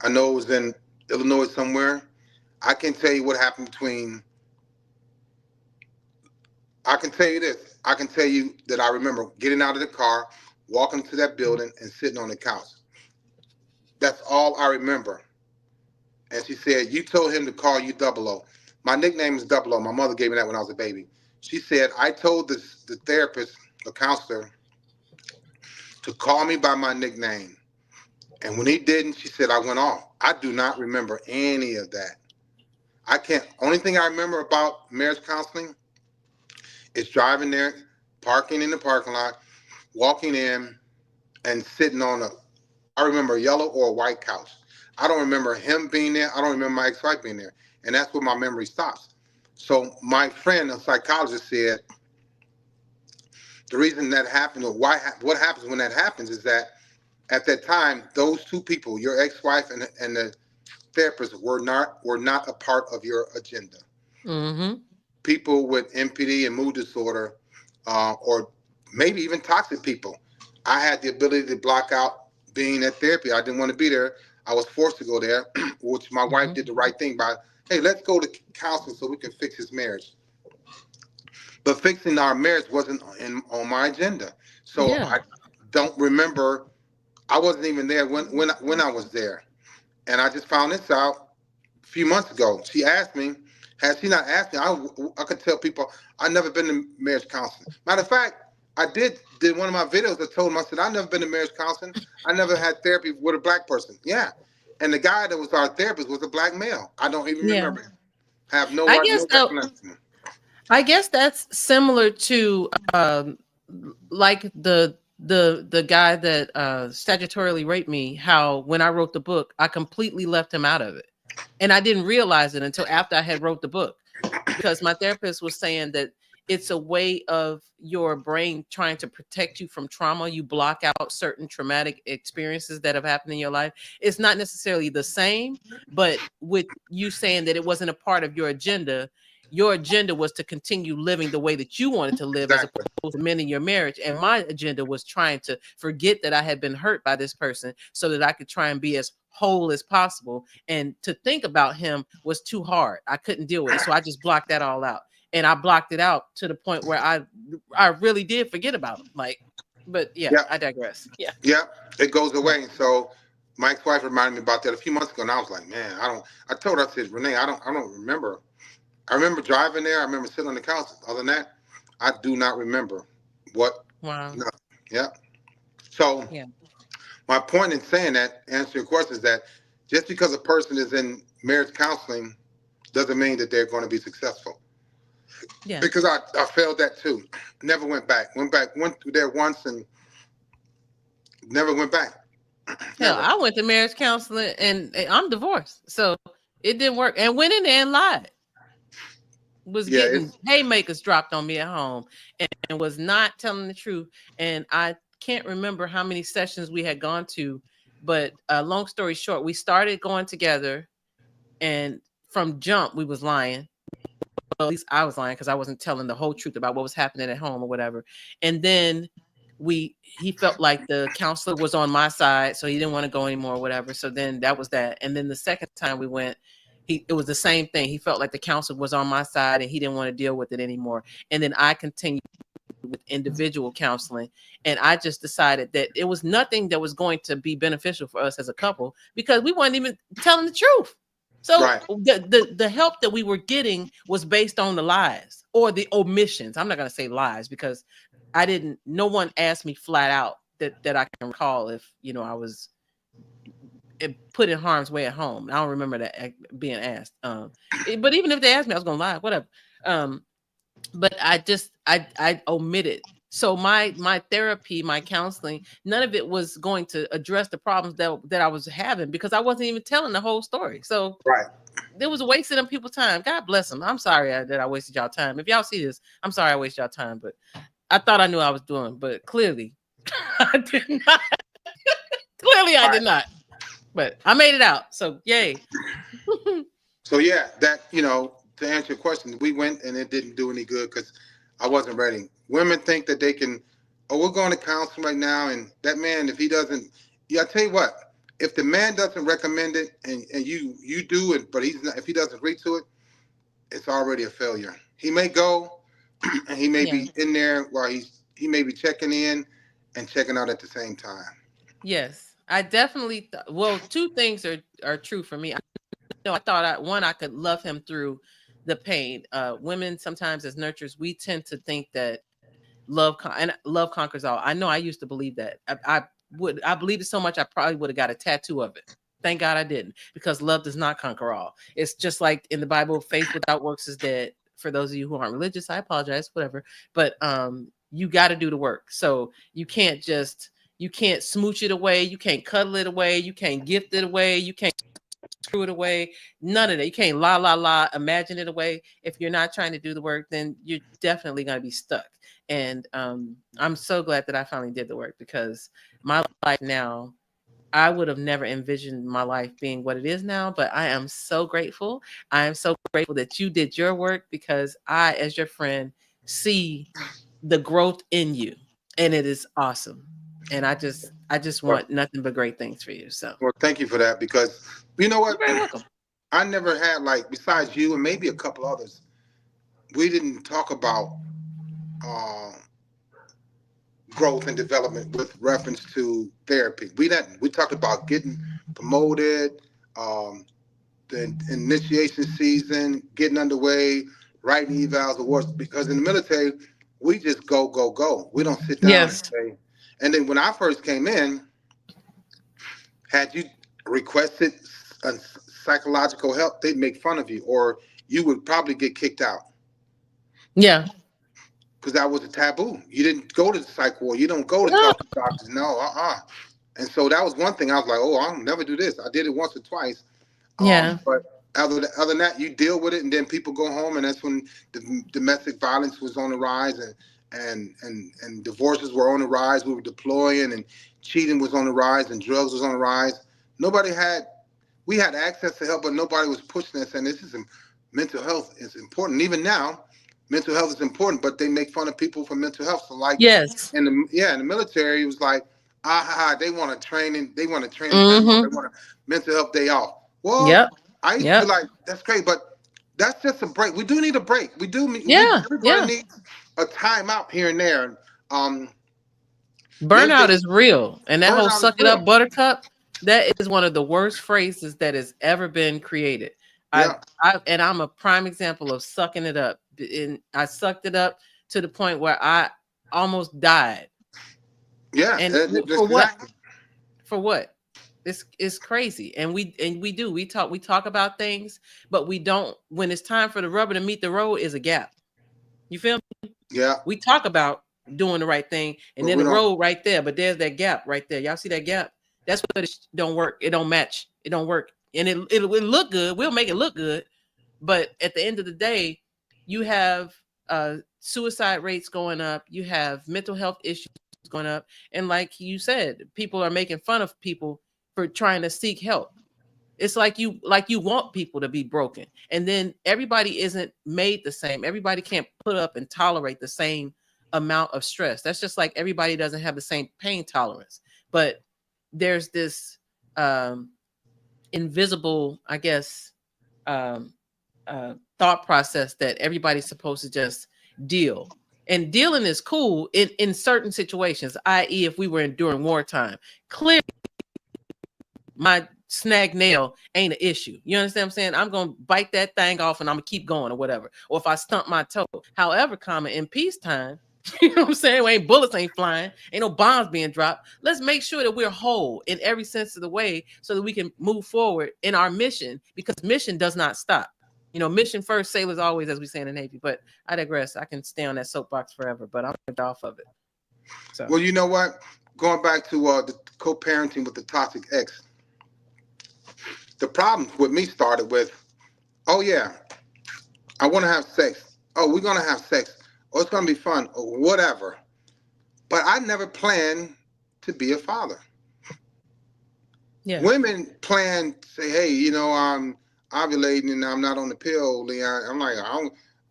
I know it was in Illinois somewhere. I can tell you what happened between. I can tell you this. I can tell you that I remember getting out of the car, walking to that building, and sitting on the couch. That's all I remember." And she said, "You told him to call you Double O. My nickname is Double O. My mother gave me that when I was a baby." She said, "I told the therapist, the counselor, to call me by my nickname. And when he didn't," she said, "I went off." I do not remember any of that. I can't. Only thing I remember about marriage counseling is driving there, parking in the parking lot, walking in, and sitting on a, I remember a yellow or a white couch. I don't remember him being there. I don't remember my ex-wife being there. And that's where my memory stops. So my friend, a psychologist, said the reason that happened, or what happens when that happens, is that at that time, those two people, your ex-wife and the therapist, were not a part of your agenda. Mm-hmm. People with MPD and mood disorder, or maybe even toxic people, I had the ability to block out being at therapy. I didn't want to be there. I was forced to go there, which my wife Mm-hmm. did the right thing by, hey, let's go to counseling so we can fix his marriage. But fixing our marriage wasn't on my agenda. So Yeah. I don't remember. I wasn't even there when I was there. And I just found this out a few months ago. She asked me, had she not asked me, I could tell people I've never been to marriage counseling. Matter of fact, I did one of my videos. I told them, I said, I've never been to marriage counseling. I never had therapy with a black person. Yeah. And the guy that was our therapist was a black male. I don't even Yeah. remember him. Have no I no guess so. recollection. I guess that's similar to like the guy that statutorily raped me, how when I wrote the book, I completely left him out of it. And I didn't realize it until after I had wrote the book, because my therapist was saying that it's a way of your brain trying to protect you from trauma. You block out certain traumatic experiences that have happened in your life. It's not necessarily the same, but with you saying that it wasn't a part of your agenda was to continue living the way that you wanted to live as Exactly. opposed to mending your marriage. And my agenda was trying to forget that I had been hurt by this person so that I could try and be as whole as possible. And to think about him was too hard. I couldn't deal with it. So I just blocked that all out. And I blocked it out to the point where I really did forget about him. Like, but yeah, Yeah. I digress. Yeah. Yeah. It goes Yeah. away. So my ex-wife reminded me about that a few months ago, and I was like, man, I told her, I said, Renee, I don't remember. I remember driving there. I remember sitting on the couch. Other than that, I do not remember what. Wow. Nothing. Yeah. So Yeah. my point in saying that, answer your question, is that just because a person is in marriage counseling doesn't mean that they're going to be successful. Yeah. Because I failed that too. Never went back. Went there once and never went back. Hell, Never. I went to marriage counseling and I'm divorced. So it didn't work. And went in there and lied. Was Yeah, getting it's haymakers dropped on me at home and was not telling the truth. And I can't remember how many sessions we had gone to, but long story short, we started going together and from jump we was lying. Well, at least I was lying because I wasn't telling the whole truth about what was happening at home or whatever. And then he felt like the counselor was on my side, so he didn't want to go anymore or whatever. So then that was that. And then the second time we went, it was the same thing. He felt like the counselor was on my side and he didn't want to deal with it anymore. And then I continued with individual counseling, and I just decided that it was nothing that was going to be beneficial for us as a couple because we weren't even telling the truth. So right. the help that we were getting was based on the lies or the omissions. I'm not going to say lies because no one asked me flat out that I can recall if, I was put in harm's way at home. I don't remember that being asked. But even if they asked me, I was going to lie, whatever. But I omitted. So my therapy, my counseling, none of it was going to address the problems that I was having because I wasn't even telling the whole story. So Right. there was a wasting of people's time. God bless them. I'm sorry that I wasted y'all time. If y'all see this, I'm sorry I wasted y'all time. But I thought I knew what I was doing, but clearly I did not. Clearly I did Right. not. But I made it out. So yay. So yeah, that to answer your question, we went and it didn't do any good because I wasn't ready. Women think that they can. Oh, we're going to counseling right now, and that man, if he doesn't, yeah, I tell you what, if the man doesn't recommend it and you do it, but he's not, if he doesn't agree to it, it's already a failure. He may go, and he may Yeah. be in there while he may be checking in and checking out at the same time. Yes. I definitely well, two things are true for me. I thought I could love him through the pain. Women sometimes as nurturers, we tend to think that and love conquers all. I know I used to believe that. I believed it so much I probably would have got a tattoo of it. Thank God I didn't, because love does not conquer all. It's just like in the Bible, faith without works is dead. For those of you who aren't religious, I apologize, whatever. But you got to do the work. So you can't smooch it away, you can't cuddle it away, you can't gift it away, you can't screw it away. None of that. You can't imagine it away. If you're not trying to do the work, then you're definitely going to be stuck. And I'm so glad that I finally did the work because my life now, I would have never envisioned my life being what it is now, but I am so grateful. I am so grateful that you did your work because I, as your friend, see the growth in you, and it is awesome. And I just Well, want nothing but great things for you. So well, thank you for that because you know you're what, very welcome. I never had like besides you and maybe a couple others, we didn't talk about uh, growth and development with reference to therapy. We didn't. We talked about getting promoted, um, the initiation season, getting underway, writing evals, awards. Because in the military, we just go, go, go. We don't sit down and Yes. say. And then when I first came in, had you requested psychological help, they'd make fun of you, or you would probably get kicked out Yeah. because that was a taboo. You didn't go to the psych ward. You don't go to No. talk to doctors. No, And so that was one thing I was like, oh, I'll never do this. I did it once or twice. Yeah. But other than that, you deal with it, and then people go home, and that's when the domestic violence was on the rise, and divorces were on the rise. We were deploying, and cheating was on the rise, and drugs was on the rise. Nobody had We had access to help, but nobody was pushing us. And mental health is important. Even now, mental health is important, but they make fun of people for mental health. So like Yes. in the military, it was like, they want they want a training time off, they Mm-hmm. want a mental health day off. Well, Yep. I used to be Yep. like, that's great, but that's just a break. We do need a break. Yeah. Everybody Yeah. needs a time out here and there. Um, Burnout mental is real. And that whole burnout is suck it up real. buttercup, that is one of the worst phrases that has ever been created. I, Yeah, and I'm a prime example of sucking it up. And I sucked it up to the point where I almost died. yeah, And that's for what? exactly. For what? It's crazy. And we talk about things, but we don't. When it's time for the rubber to meet the road, is a gap. You feel me? Yeah, We talk about doing the right thing, and but then we the don't. road right there, but there's that gap right there. Y'all see that gap? That's what it don't work. It don't match. It don't work. And it will look good. We'll make it look good. But at the end of the day, you have suicide rates going up. You have mental health issues going up. And like you said, people are making fun of people for trying to seek help. It's like you want people to be broken. And then everybody isn't made the same. Everybody can't put up and tolerate the same amount of stress. That's just like everybody doesn't have the same pain tolerance. But there's this invisible, I guess, thought process that everybody's supposed to just deal. And dealing is cool in certain situations, i.e., if we were during wartime. Clearly, my snag nail ain't an issue. You understand what I'm saying? I'm going to bite that thing off and I'm going to keep going or whatever. Or if I stump my toe. However, in peacetime, you know what I'm saying? Ain't bullets ain't flying. Ain't no bombs being dropped. Let's make sure that we're whole in every sense of the way so that we can move forward in our mission, because mission does not stop. You know, mission first, sailors always, as we say in the Navy. But I digress. I can stay on that soapbox forever, but I'm off of it. So. Well, you know what? Going back to the co-parenting with the toxic ex, the problem with me started with, oh yeah, I want to have sex. Oh, we're going to have sex. Oh, it's going to be fun or whatever. But I never planned to be a father. Yeah. Women plan to say, hey, you know, I'm ovulating and I'm not on the pill. I'm like,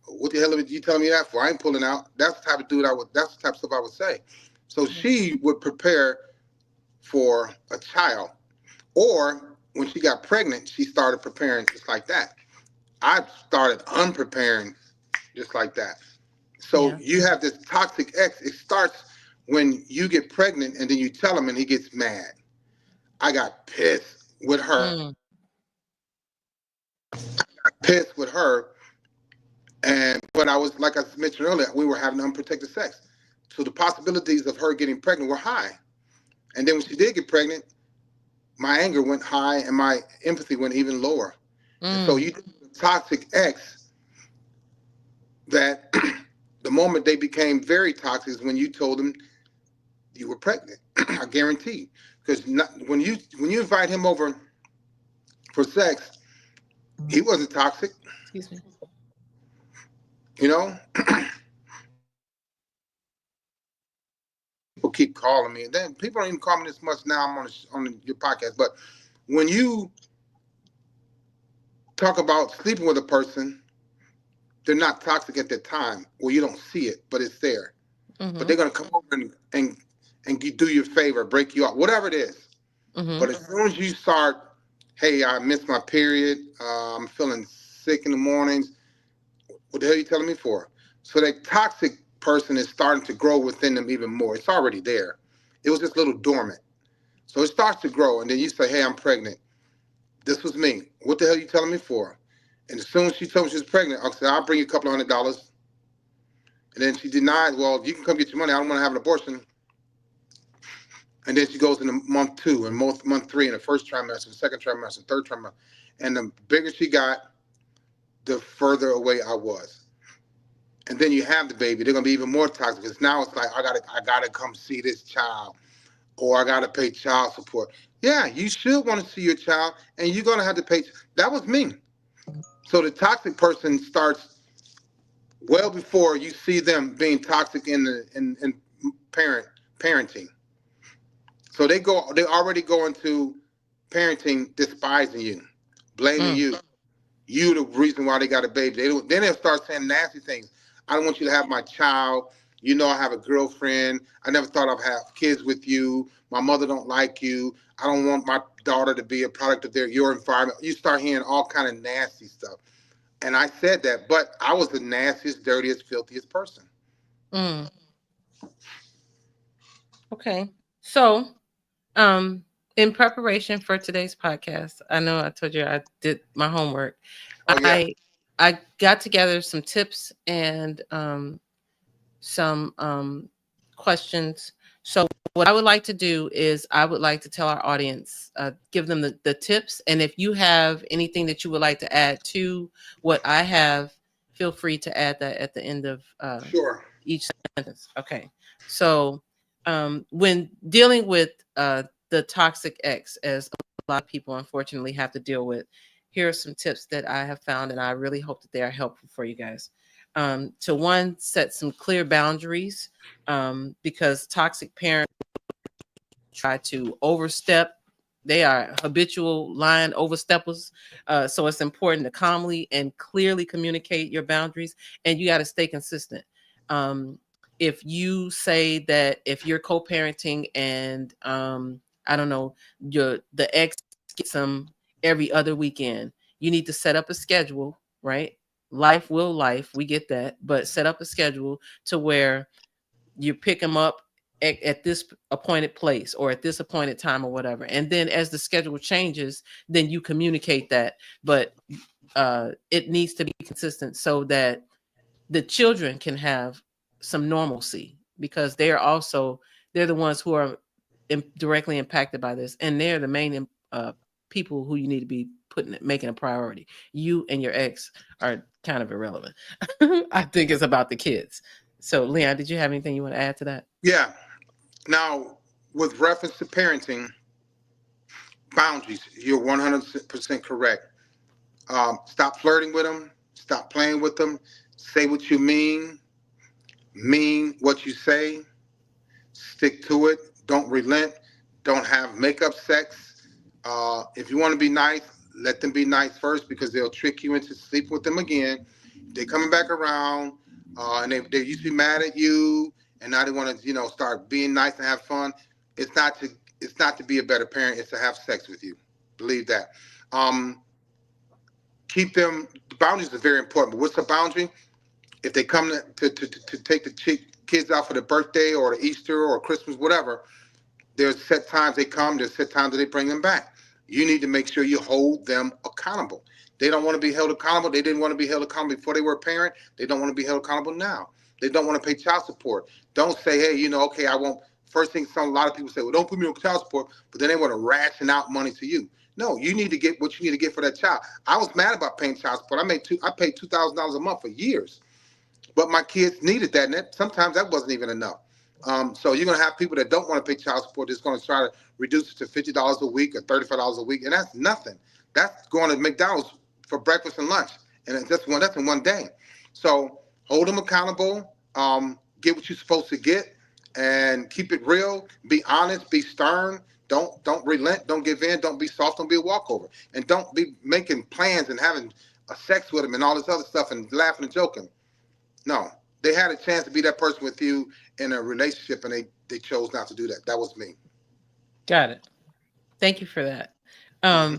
what the hell are you telling me that for? I ain't pulling out. That's the type of dude that's the type of stuff I would say. So she would prepare for a child. Or when she got pregnant, she started preparing just like that. I started unpreparing just like that. So you have this toxic ex. It starts when you get pregnant and then you tell him and he gets mad. I got pissed with her. But I was, like I mentioned earlier, we were having unprotected sex. So the possibilities of her getting pregnant were high. And then when she did get pregnant, my anger went high and my empathy went even lower. And so you toxic ex that the moment they became very toxic is when you told them you were pregnant. I guarantee. Because when you invite him over for sex, he wasn't toxic. Excuse me. You know? People keep calling me. Then people don't even call me this much now. I'm on your podcast. But when you talk about sleeping with a person, they're not toxic at that time. Well, you don't see it, but it's there. But they're gonna come over and do you a favor, break you off, whatever it is. But as soon as you start, hey, I missed my period, I'm feeling sick in the mornings, what the hell are you telling me for? So that toxic person is starting to grow within them even more. It's already there. It was just a little dormant. So it starts to grow, and then you say, hey, I'm pregnant. This was me. What the hell are you telling me for? And as soon as she told me she was pregnant, I said, I'll bring you a couple $100. And then she denied, well, you can come get your money. I don't want to have an abortion. And then she goes into month 2 and month 3 in the first trimester, the second trimester, third trimester. And the bigger she got, the further away I was. And then you have the baby. They're gonna be even more toxic because now it's like I gotta come see this child, or I gotta pay child support. Yeah, you should want to see your child, and you're gonna have to pay. That was me. So the toxic person starts well before you see them being toxic in parenting. So they already go into parenting despising you, blaming you. You the reason why they got a baby. Then they'll start saying nasty things. I don't want you to have my child. You know I have a girlfriend. I never thought I'd have kids with you. My mother don't like you. I don't want my daughter to be a product of your environment. You start hearing all kind of nasty stuff. And I said that, but I was the nastiest, dirtiest, filthiest person. Okay. So, in preparation for today's podcast, I know I told you I did my homework. Oh, yeah. I got together some tips and some questions. So what I would like to do is I would like to tell our audience, give them the tips. And if you have anything that you would like to add to what I have, feel free to add that at the end of each sentence. Okay. So when dealing with the toxic ex, as a lot of people unfortunately have to deal with, here are some tips that I have found, and I really hope that they are helpful for you guys. To one, set some clear boundaries, because toxic parents try to overstep. They are habitual line oversteppers. So it's important to calmly and clearly communicate your boundaries, and you got to stay consistent. Um, if you say that if you're co-parenting and I don't know, the ex gets them every other weekend, you need to set up a schedule, right? Life will life, we get that, but set up a schedule to where you pick them up at this appointed place or at this appointed time or whatever. And then as the schedule changes, then you communicate that. But it needs to be consistent so that the children can have some normalcy, because they're the ones who are directly impacted by this, and they're the main people who you need to be making a priority. You and your ex are kind of irrelevant. I think it's about the kids. So, Leon, did you have anything you want to add to that? Yeah. Now, with reference to parenting, boundaries, you're 100% correct. Stop flirting with them. Stop playing with them. Say what you mean what you say. Stick to it. Don't relent. Don't have makeup sex. If you want to be nice, let them be nice first, because they'll trick you into sleeping with them again. They're coming back around, and they used to be mad at you, and now they want to start being nice and have fun. It's not to be a better parent. It's to have sex with you. Believe that. Um, Keep them. Boundaries are very important. But what's the boundary? If they come to take the kids out for the birthday or the Easter or Christmas, whatever, there's set times they come, there's set times that they bring them back. You need to make sure you hold them accountable. They don't want to be held accountable. They didn't want to be held accountable before they were a parent. They don't want to be held accountable now. They don't want to pay child support. Don't say, hey, okay, I won't. First thing, a lot of people say, well, don't put me on child support, but then they want to ration out money to you. No, you need to get what you need to get for that child. I was mad about paying child support. I paid $2,000 a month for years, but my kids needed that, and sometimes that wasn't even enough. So you're going to have people that don't want to pay child support that's going to try to reduce it to $50 a week or $35 a week, and that's nothing. That's going to McDonald's for breakfast and lunch, and that's in one day. So hold them accountable. Get what you're supposed to get, and keep it real. Be honest. Be stern. Don't relent. Don't give in. Don't be soft. Don't be a walkover, and don't be making plans and having a sex with them and all this other stuff and laughing and joking. No, they had a chance to be that person with you in a relationship, and they chose not to do that. That was me. Got it. Thank you for that. Hmm.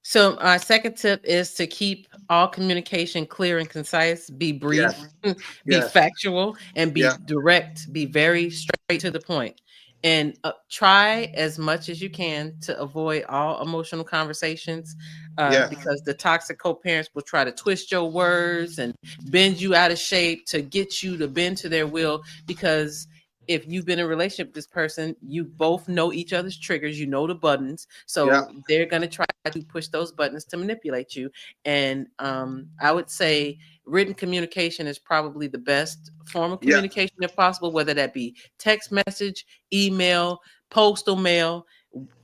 So our second tip is to keep all communication clear and concise, be brief, Yes. be Yes. factual, and be Yeah. direct, be very straight to the point. And try as much as you can to avoid all emotional conversations, Yes. because the toxic co-parents will try to twist your words and bend you out of shape to get you to bend to their will, because if you've been in a relationship with this person, you both know each other's triggers, you know the buttons. Yeah. So they're going to try to push those buttons to manipulate you. And I would say written communication is probably the best form of Yeah. communication if possible, whether that be text message, email, postal mail.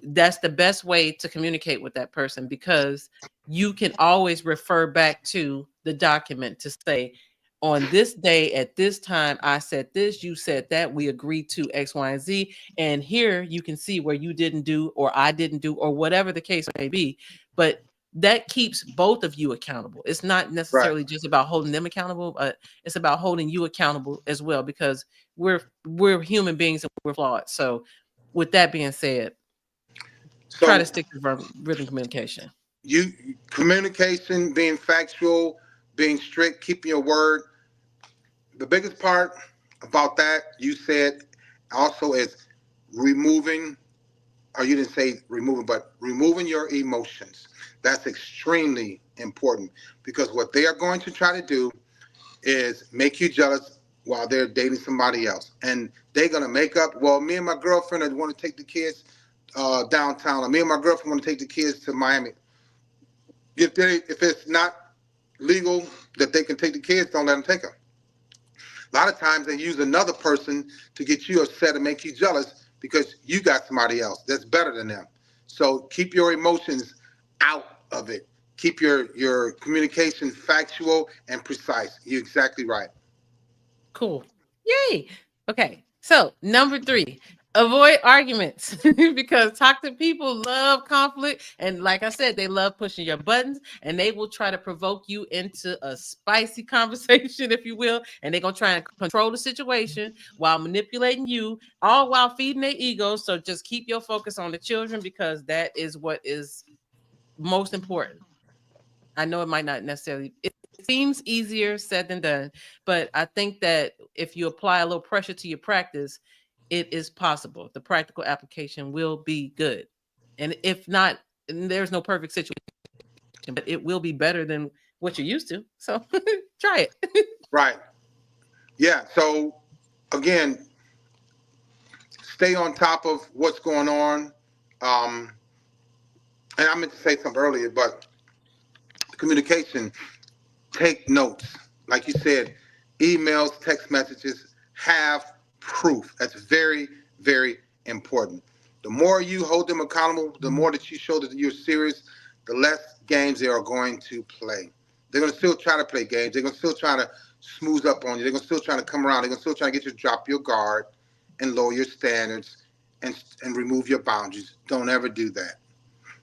That's the best way to communicate with that person, because you can always refer back to the document to say, on this day at this time, I said this, you said that, we agreed to X, Y, and Z. And here you can see where you didn't do, or I didn't do, or whatever the case may be. But that keeps both of you accountable. It's not Right. necessarily just about holding them accountable, but it's about holding you accountable as well, because we're human beings and we're flawed. So with that being said, try to So stick to written communication. you communication, being factual, being strict, keeping your word. The biggest part about that you said also is removing, or you didn't say removing, but removing your emotions. That's extremely important, because what they are going to try to do is make you jealous while they're dating somebody else. And they're going to make up, well, me and my girlfriend want to take the kids downtown, or me and my girlfriend want to take the kids to Miami. If it's not legal that they can take the kids, don't let them take them. A lot of times they use another person to get you upset and make you jealous, because you got somebody else that's better than them. So keep your emotions out of it. Keep your communication factual and precise. You're exactly right. Cool. Yay. Okay. So, number 3, avoid arguments because toxic people love conflict. And like I said, they love pushing your buttons and they will try to provoke you into a spicy conversation, if you will. And they're going to try and control the situation while manipulating you, all while feeding their egos. So, just keep your focus on the children because that is what is most important. I know it might not necessarily, it seems easier said than done, but I think that if you apply a little pressure to your practice, it is possible. The practical application will be good. And if not, there's no perfect situation, but it will be better than what you're used to. So try it. Right. Yeah. So again, stay on top of what's going on. Um, and I meant to say something earlier, but communication, take notes. Like you said, emails, text messages, have proof. That's very, very important. The more you hold them accountable, the more that you show that you're serious, the less games they are going to play. They're going to still try to play games. They're going to still try to smooth up on you. They're going to still try to come around. They're going to still try to get you to drop your guard and lower your standards and remove your boundaries. Don't ever do that.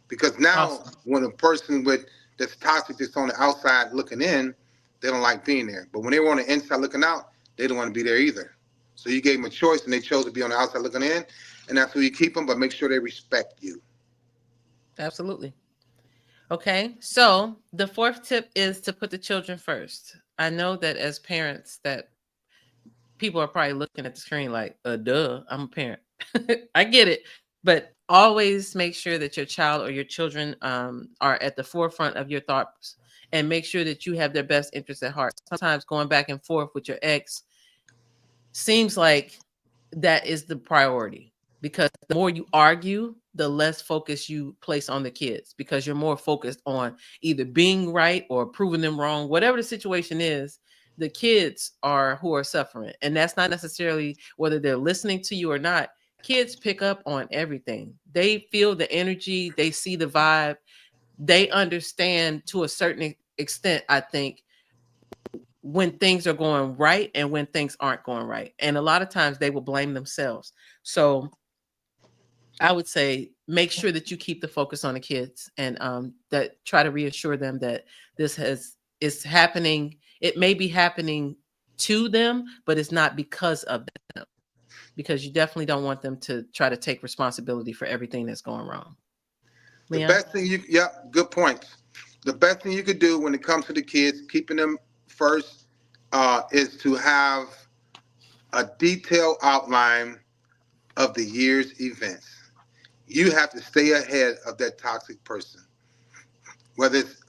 Because now, Awesome. when a person with that's toxic that's on the outside looking in, they don't like being there. But when they were on the inside looking out, they don't want to be there either. So you gave them a choice, and they chose to be on the outside looking in, and that's who you keep them. But make sure they respect you. Absolutely. Okay. So the fourth tip is to put the children first. I know that as parents that people are probably looking at the screen like, duh, I'm a parent. I get it. But always make sure that your child or your children are at the forefront of your thoughts and make sure that you have their best interests at heart. Sometimes going back and forth with your ex seems like that is the priority because the more you argue, the less focus you place on the kids because you're more focused on either being right or proving them wrong. Whatever the situation is, the kids are who are suffering. And that's not necessarily whether they're listening to you or not. Kids pick up on everything. They feel the energy, they see the vibe, they understand to a certain extent, I think, when things are going right and when things aren't going right. And a lot of times they will blame themselves. So I would say make sure that you keep the focus on the kids and that try to reassure them that this is happening. It may be happening to them, but it's not because of them. Because you definitely don't want them to try to take responsibility for everything that's going wrong. The Leon? best thing yeah, good points. The best thing you could do when it comes to the kids, keeping them first, is to have a detailed outline of the year's events. You have to stay ahead of that toxic person, whether it's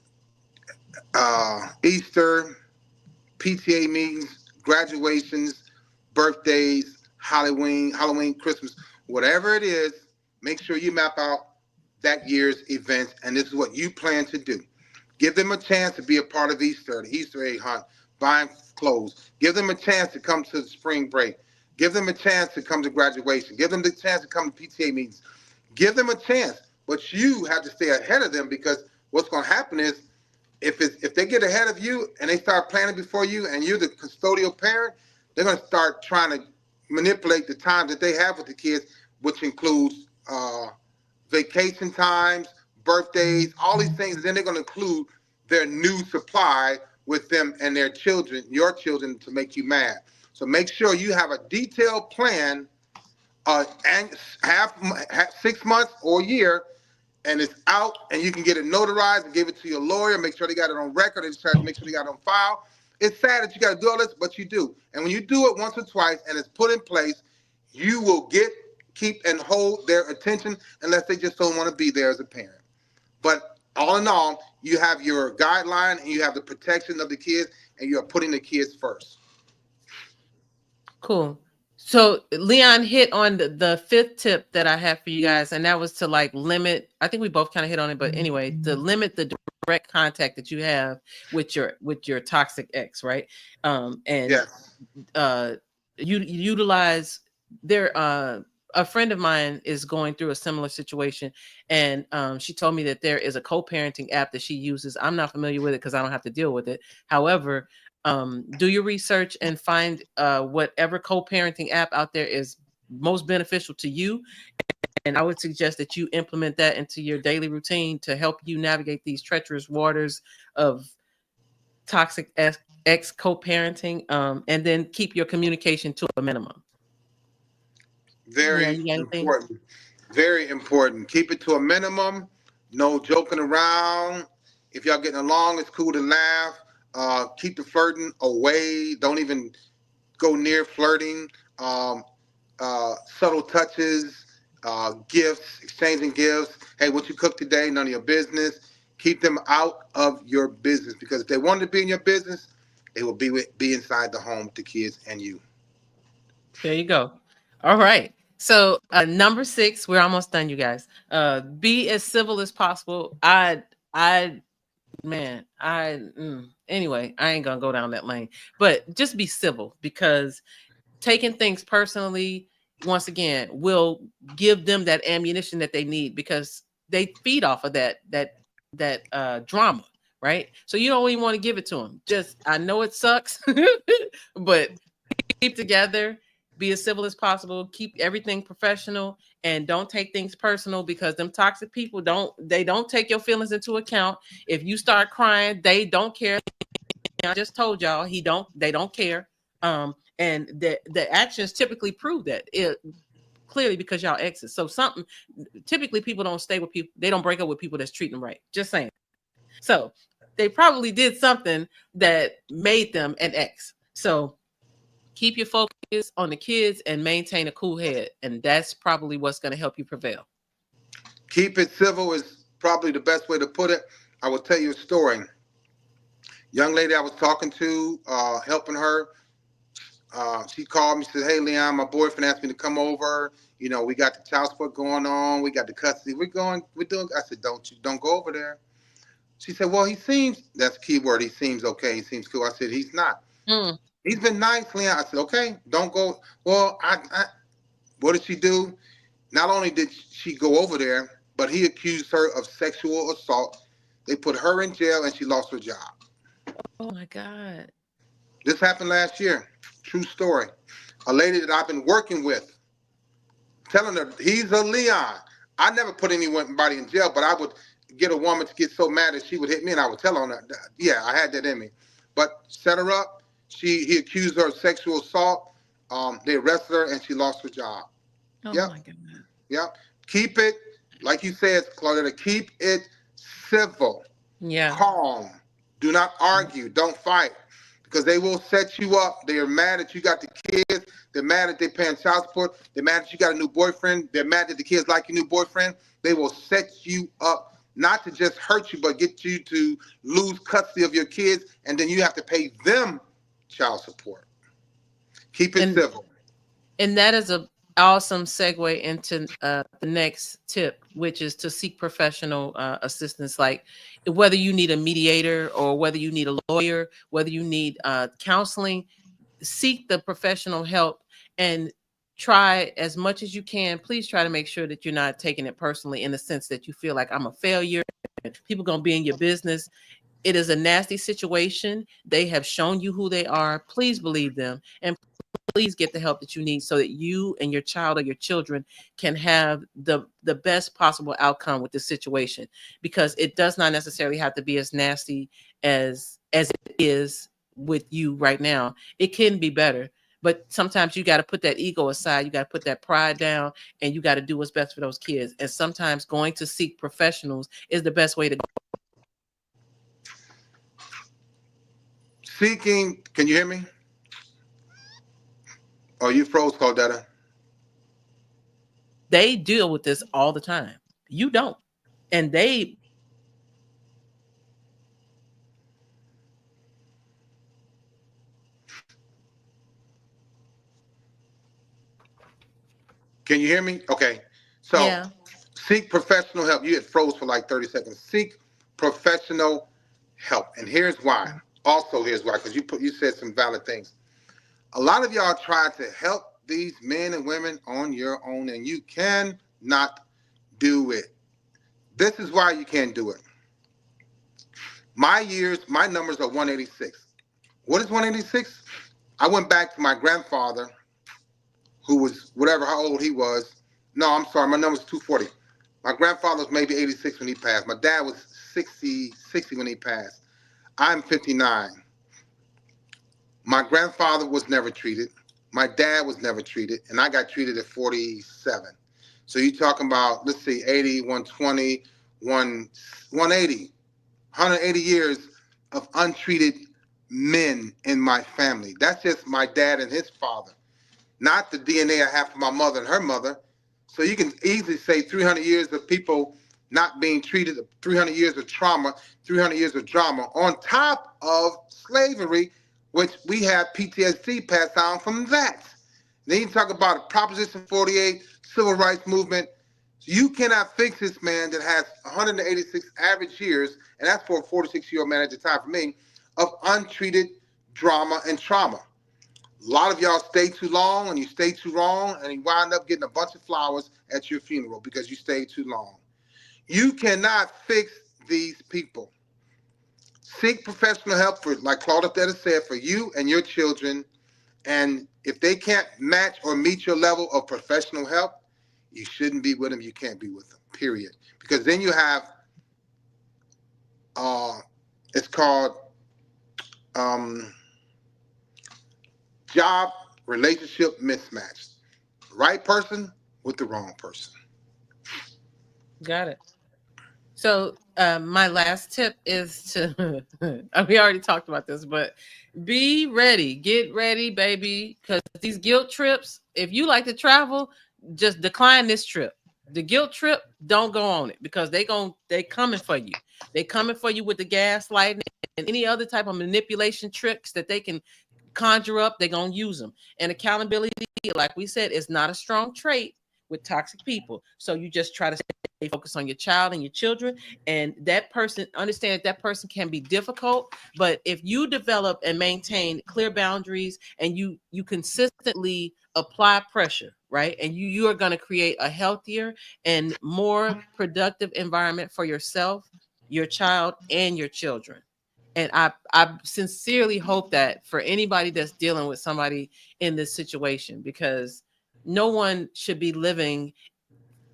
Easter, PTA meetings, graduations, birthdays, Halloween, Christmas, whatever it is, make sure you map out that year's events, and this is what you plan to do. Give them a chance to be a part of Easter, the Easter egg hunt, buying clothes. Give them a chance to come to the spring break. Give them a chance to come to graduation. Give them the chance to come to PTA meetings. Give them a chance, but you have to stay ahead of them because what's going to happen is if they get ahead of you and they start planning before you and you're the custodial parent, they're going to start trying to manipulate the time that they have with the kids, which includes vacation times, birthdays, all these things. And then they're going to include their new supply with them and their children, your children, to make you mad. So make sure you have a detailed plan, and have 6 months or a year, and it's out, and you can get it notarized and give it to your lawyer. Make sure they got it on record. And try to make sure they got it on file. It's sad that you got to do all this, but you do. And when you do it once or twice and it's put in place, you will keep and hold their attention unless they just don't want to be there as a parent. But all in all, you have your guideline and you have the protection of the kids, and you are putting the kids first. Cool. So Leon hit on the fifth tip that I have for you guys, and that was to like limit. I think we both kind of hit on it, but anyway, to limit the direct contact that you have with your toxic ex, right? And Yes. you utilize their a friend of mine is going through a similar situation, and she told me that there is a co-parenting app that she uses. I'm not familiar with it because I don't have to deal with it. However, do your research and find whatever co-parenting app out there is most beneficial to you. And I would suggest that you implement that into your daily routine to help you navigate these treacherous waters of toxic ex co-parenting, and then keep your communication to a minimum. Yeah, Very you got anything? important. Very important. Keep it to a minimum. No joking around. If y'all getting along, it's cool to laugh. Keep the flirting away. Don't even go near flirting. Um, Subtle touches, gifts, exchanging gifts. Hey, what you cook today? None of your business. Keep them out of your business, because if they wanted to be in your business, they will be inside the home with the kids and you. There you go. All right. So number 6, we're almost done, you guys. Be as civil as possible. I man, anyway, I ain't gonna go down that lane. But just be civil, because taking things personally, once again, will give them that ammunition that they need, because they feed off of that drama, right? So you don't even want to give it to them. Just, I know it sucks, but keep together, be as civil as possible, keep everything professional, and don't take things personal, because them toxic people don't take your feelings into account. If you start crying, they don't care. I just told y'all they don't care. And the actions typically prove that it clearly, because y'all exes. So something, typically people don't stay with people, they don't break up with people that's treating them right. Just saying. So they probably did something that made them an ex. So keep your focus on the kids and maintain a cool head. And that's probably what's going to help you prevail. Keep it civil is probably the best way to put it. I will tell you a story. Young lady I was talking to, helping her. She called me, said, "Hey, Leon, my boyfriend asked me to come over. You know, we got the child support going on. We got the custody. We're doing." I said, don't go over there." She said, "Well, he seems," that's the key word, "he seems okay. He seems cool." I said, "He's not. Mm. He's been nice, Leon." I said, "Okay, don't go." Well, what did she do? Not only did she go over there, but he accused her of sexual assault. They put her in jail and she lost her job. Oh my God. This happened last year. True story. A lady that I've been working with, telling her he's a Leon. I never put anybody in jail, but I would get a woman to get so mad that she would hit me, and I would tell her, yeah, I had that in me. But set her up. He accused her of sexual assault. They arrested her, and she lost her job. Oh Yep, my God. yep. Keep it, like you said, Claudette. Keep it civil, Yeah. calm. Do not argue. Don't fight, because they will set you up. They are mad that you got the kids. They're mad that they're paying child support. They're mad that you got a new boyfriend. They're mad that the kids like your new boyfriend. They will set you up, not to just hurt you, but get you to lose custody of your kids, and then you have to pay them child support. Keep it And civil. that is a awesome segue into the next tip, which is to seek professional assistance. Like, whether you need a mediator, or whether you need a lawyer, whether you need counseling, seek the professional help, and try as much as you can. Please try to make sure that you're not taking it personally, in the sense that you feel like I'm a failure and people gonna be in your business. It is a nasty situation. They have shown you who they are. Please believe them, and please get the help that you need, so that you and your child or your children can have the best possible outcome with this situation, because it does not necessarily have to be as nasty as it is with you right now. It can be better, but sometimes you got to put that ego aside, you got to put that pride down, and you got to do what's best for those kids. And sometimes going to seek professionals is the best way to go. Seeking, can you hear me? Oh, you froze, Claudetta. They deal with this all the time. You don't. And they Can you hear me? Okay. So yeah. seek professional help. You had froze for like 30 seconds. Seek professional help. And here's why. Also, here's why, because you said some valid things. A lot of y'all try to help these men and women on your own, and you cannot do it. This is why you can't do it. My numbers are 186. What is 186? I went back to my grandfather, who was whatever, how old he was. No, I'm sorry, my number's 240. My grandfather was maybe 86 when he passed. My dad was 60 when he passed. I'm 59. My grandfather was never treated. My dad was never treated, and I got treated at 47. So you're talking about, let's see, 80, 120, 180, 180 years of untreated men in my family. That's just my dad and his father, not the DNA I have from my mother and her mother. So you can easily say 300 years of people not being treated, 300 years of trauma, 300 years of drama, on top of slavery, which we have PTSD passed down from that. Then you talk about Proposition 48, Civil Rights Movement. You cannot fix this man that has 186 average years, and that's for a 46-year-old man at the time for me, of untreated drama and trauma. A lot of y'all stay too long and you stay too long, and you wind up getting a bunch of flowers at your funeral because you stayed too long. You cannot fix these people. Seek professional help for, like Claudette said, for you and your children. And if they can't match or meet your level of professional help, you shouldn't be with them. You can't be with them, period. Because then you have, it's called job relationship mismatch. Right person with the wrong person. Got it. So my last tip is to we already talked about this, but be ready, get ready, baby, because these guilt trips, if you like to travel, just decline this trip. The guilt trip, don't go on it, because they coming for you. They coming for you with the gaslighting and any other type of manipulation tricks that they can conjure up. They're gonna use them. And accountability, like we said, is not a strong trait with toxic people. So you just try to stay focused on your child and your children. And that person, understand that person can be difficult, but if you develop and maintain clear boundaries and you consistently apply pressure, right? And you are going to create a healthier and more productive environment for yourself, your child, and your children. And I sincerely hope that for anybody that's dealing with somebody in this situation, because no one should be living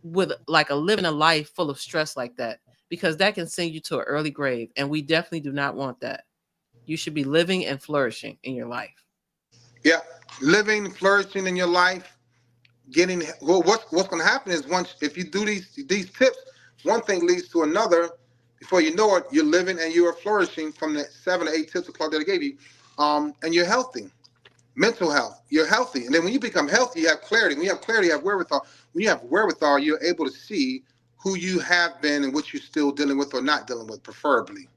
with living a life full of stress like that, because that can send you to an early grave, and we definitely do not want that. You should be living and flourishing in your life. Yeah, living, flourishing in your life, getting, well, what's going to happen is, once, if you do these tips, one thing leads to another. Before you know it, you're living and you are flourishing from the 7 or 8 tips of Claude that I gave you, and you're healthy. Mental health, you're healthy. And then when you become healthy, you have clarity. When you have clarity, you have wherewithal. When you have wherewithal, you're able to see who you have been and what you're still dealing with or not dealing with, preferably.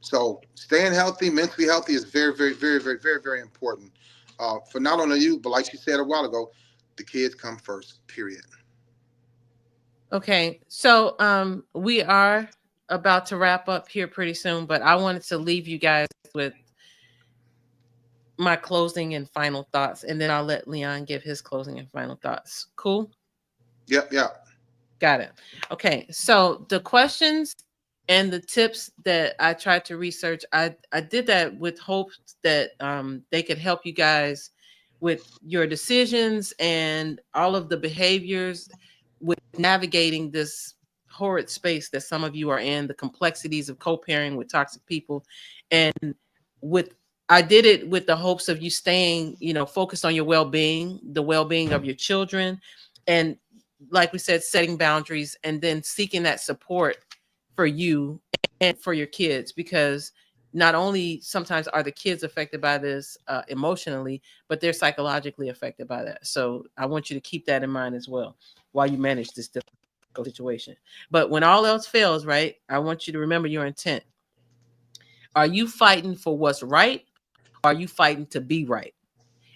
So staying healthy, mentally healthy, is very, very, very, very, very, very important, for not only you, but like she said a while ago, the kids come first, period. Okay, so we are about to wrap up here pretty soon, but I wanted to leave you guys with my closing and final thoughts, and then I'll let Leon give his closing and final thoughts. Cool? Yep, yep. Got it. Okay, so the questions and the tips that I tried to research, I did that with hopes that they could help you guys with your decisions and all of the behaviors with navigating this horrid space that some of you are in, the complexities of co-parenting with toxic people. And with I did it with the hopes of you staying, focused on your well-being, the well-being of your children, and like we said, setting boundaries, and then seeking that support for you and for your kids, because not only sometimes are the kids affected by this emotionally, but they're psychologically affected by that. So I want you to keep that in mind as well while you manage this difficult situation. But when all else fails, right, I want you to remember your intent. Are you fighting for what's right? Or are you fighting to be right?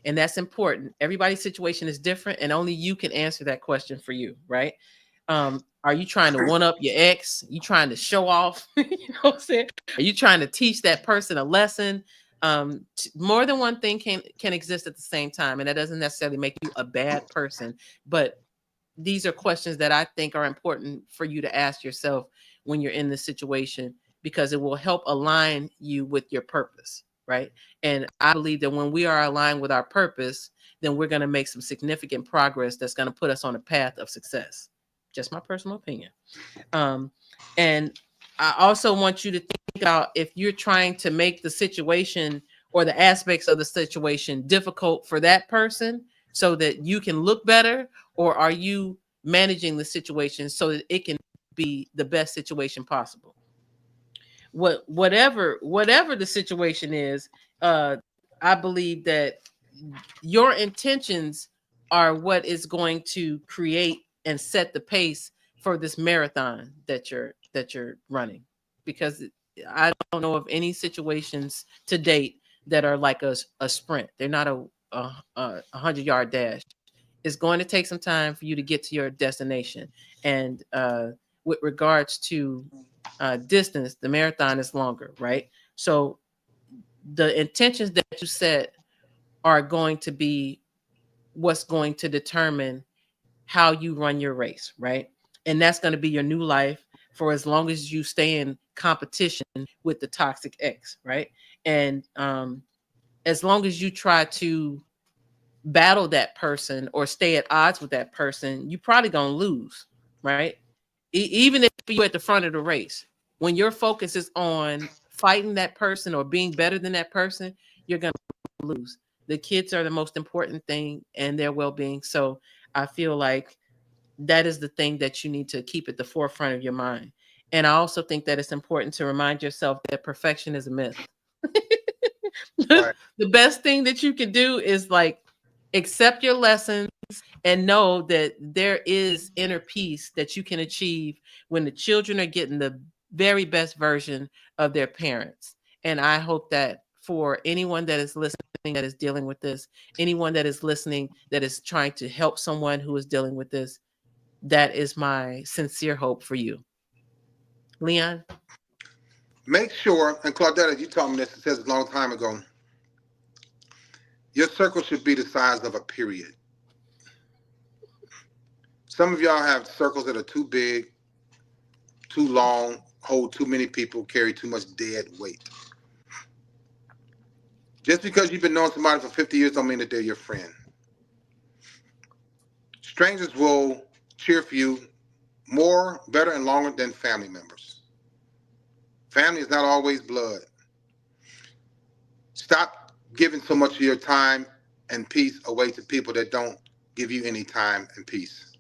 And that's important. Everybody's situation is different, and only you can answer that question for you, right? Are you trying to one up your ex? You trying to show off? You know what I'm saying? Are you trying to teach that person a lesson? More than one thing can exist at the same time, and that doesn't necessarily make you a bad person. But these are questions that I think are important for you to ask yourself when you're in this situation, because it will help align you with your purpose, right? And I believe that when we are aligned with our purpose, then we're going to make some significant progress that's going to put us on a path of success. Just my personal opinion. And I also want you to think about, if you're trying to make the situation or the aspects of the situation difficult for that person so that you can look better, or are you managing the situation so that it can be the best situation possible? Whatever the situation is, I believe that your intentions are what is going to create and set the pace for this marathon that you're running. Because I don't know of any situations to date that are like a sprint. They're not a 100-yard dash. It's going to take some time for you to get to your destination. And with regards to distance, the marathon is longer, right? So the intentions that you set are going to be what's going to determine how you run your race, right? And that's going to be your new life for as long as you stay in competition with the toxic ex, right? And as long as you try to battle that person or stay at odds with that person, you're probably going to lose, right? Even if you're at the front of the race, when your focus is on fighting that person or being better than that person, you're going to lose. The kids are the most important thing and their well-being. So I feel like that is the thing that you need to keep at the forefront of your mind. And I also think that it's important to remind yourself that perfection is a myth. Right. The best thing that you can do is like accept your lessons and know that there is inner peace that you can achieve when the children are getting the very best version of their parents. And I hope that for anyone that is listening, that is dealing with this, anyone that is listening, that is trying to help someone who is dealing with this, that is my sincere hope for you. Leon? Make sure, and Claudette, you taught me this, it says a long time ago, your circle should be the size of a period. Some of y'all have circles that are too big, too long, hold too many people, carry too much dead weight. Just because you've been knowing somebody for 50 years don't mean that they're your friend. Strangers will cheer for you more, better, and longer than family members. Family is not always blood. Stop giving so much of your time and peace away to people that don't give you any time and peace.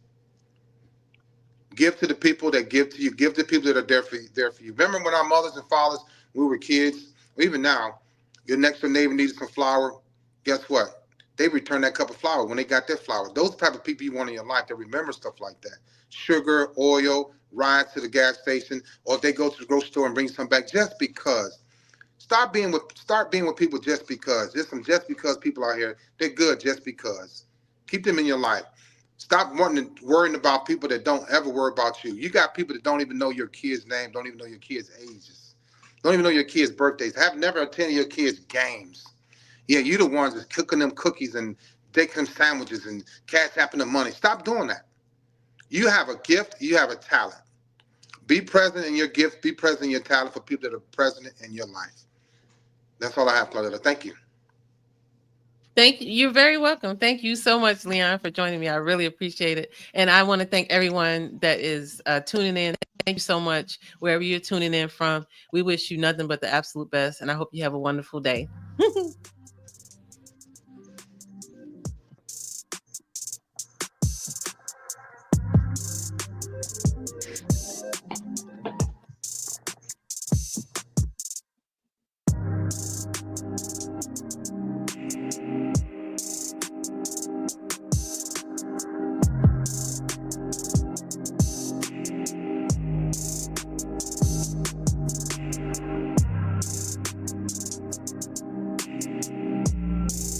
Give to the people that give to you. Give to people that are there for you. Remember when our mothers and fathers, we were kids, or even now, your next door neighbor needed some flour. Guess what? They return that cup of flour when they got their flour. Those type of people you want in your life that remember stuff like that. Sugar, oil, rides to the gas station, or if they go to the grocery store and bring some back just because. Start being with people just because. There's some just because people out here. They're good just because. Keep them in your life. Stop worrying about people that don't ever worry about you. You got people that don't even know your kids' name, don't even know your kids' ages, don't even know your kids' birthdays, have never attended your kids' games. Yeah, you the ones that's cooking them cookies and taking them sandwiches and cash apping them money. Stop doing that. You have a gift, you have a talent. Be present in your gift, be present in your talent for people that are present in your life. That's all I have, Claudetta. Thank you. Thank you. You're very welcome. Thank you so much, Leon, for joining me. I really appreciate it. And I want to thank everyone that is tuning in. Thank you so much, wherever you're tuning in from. We wish you nothing but the absolute best, and I hope you have a wonderful day.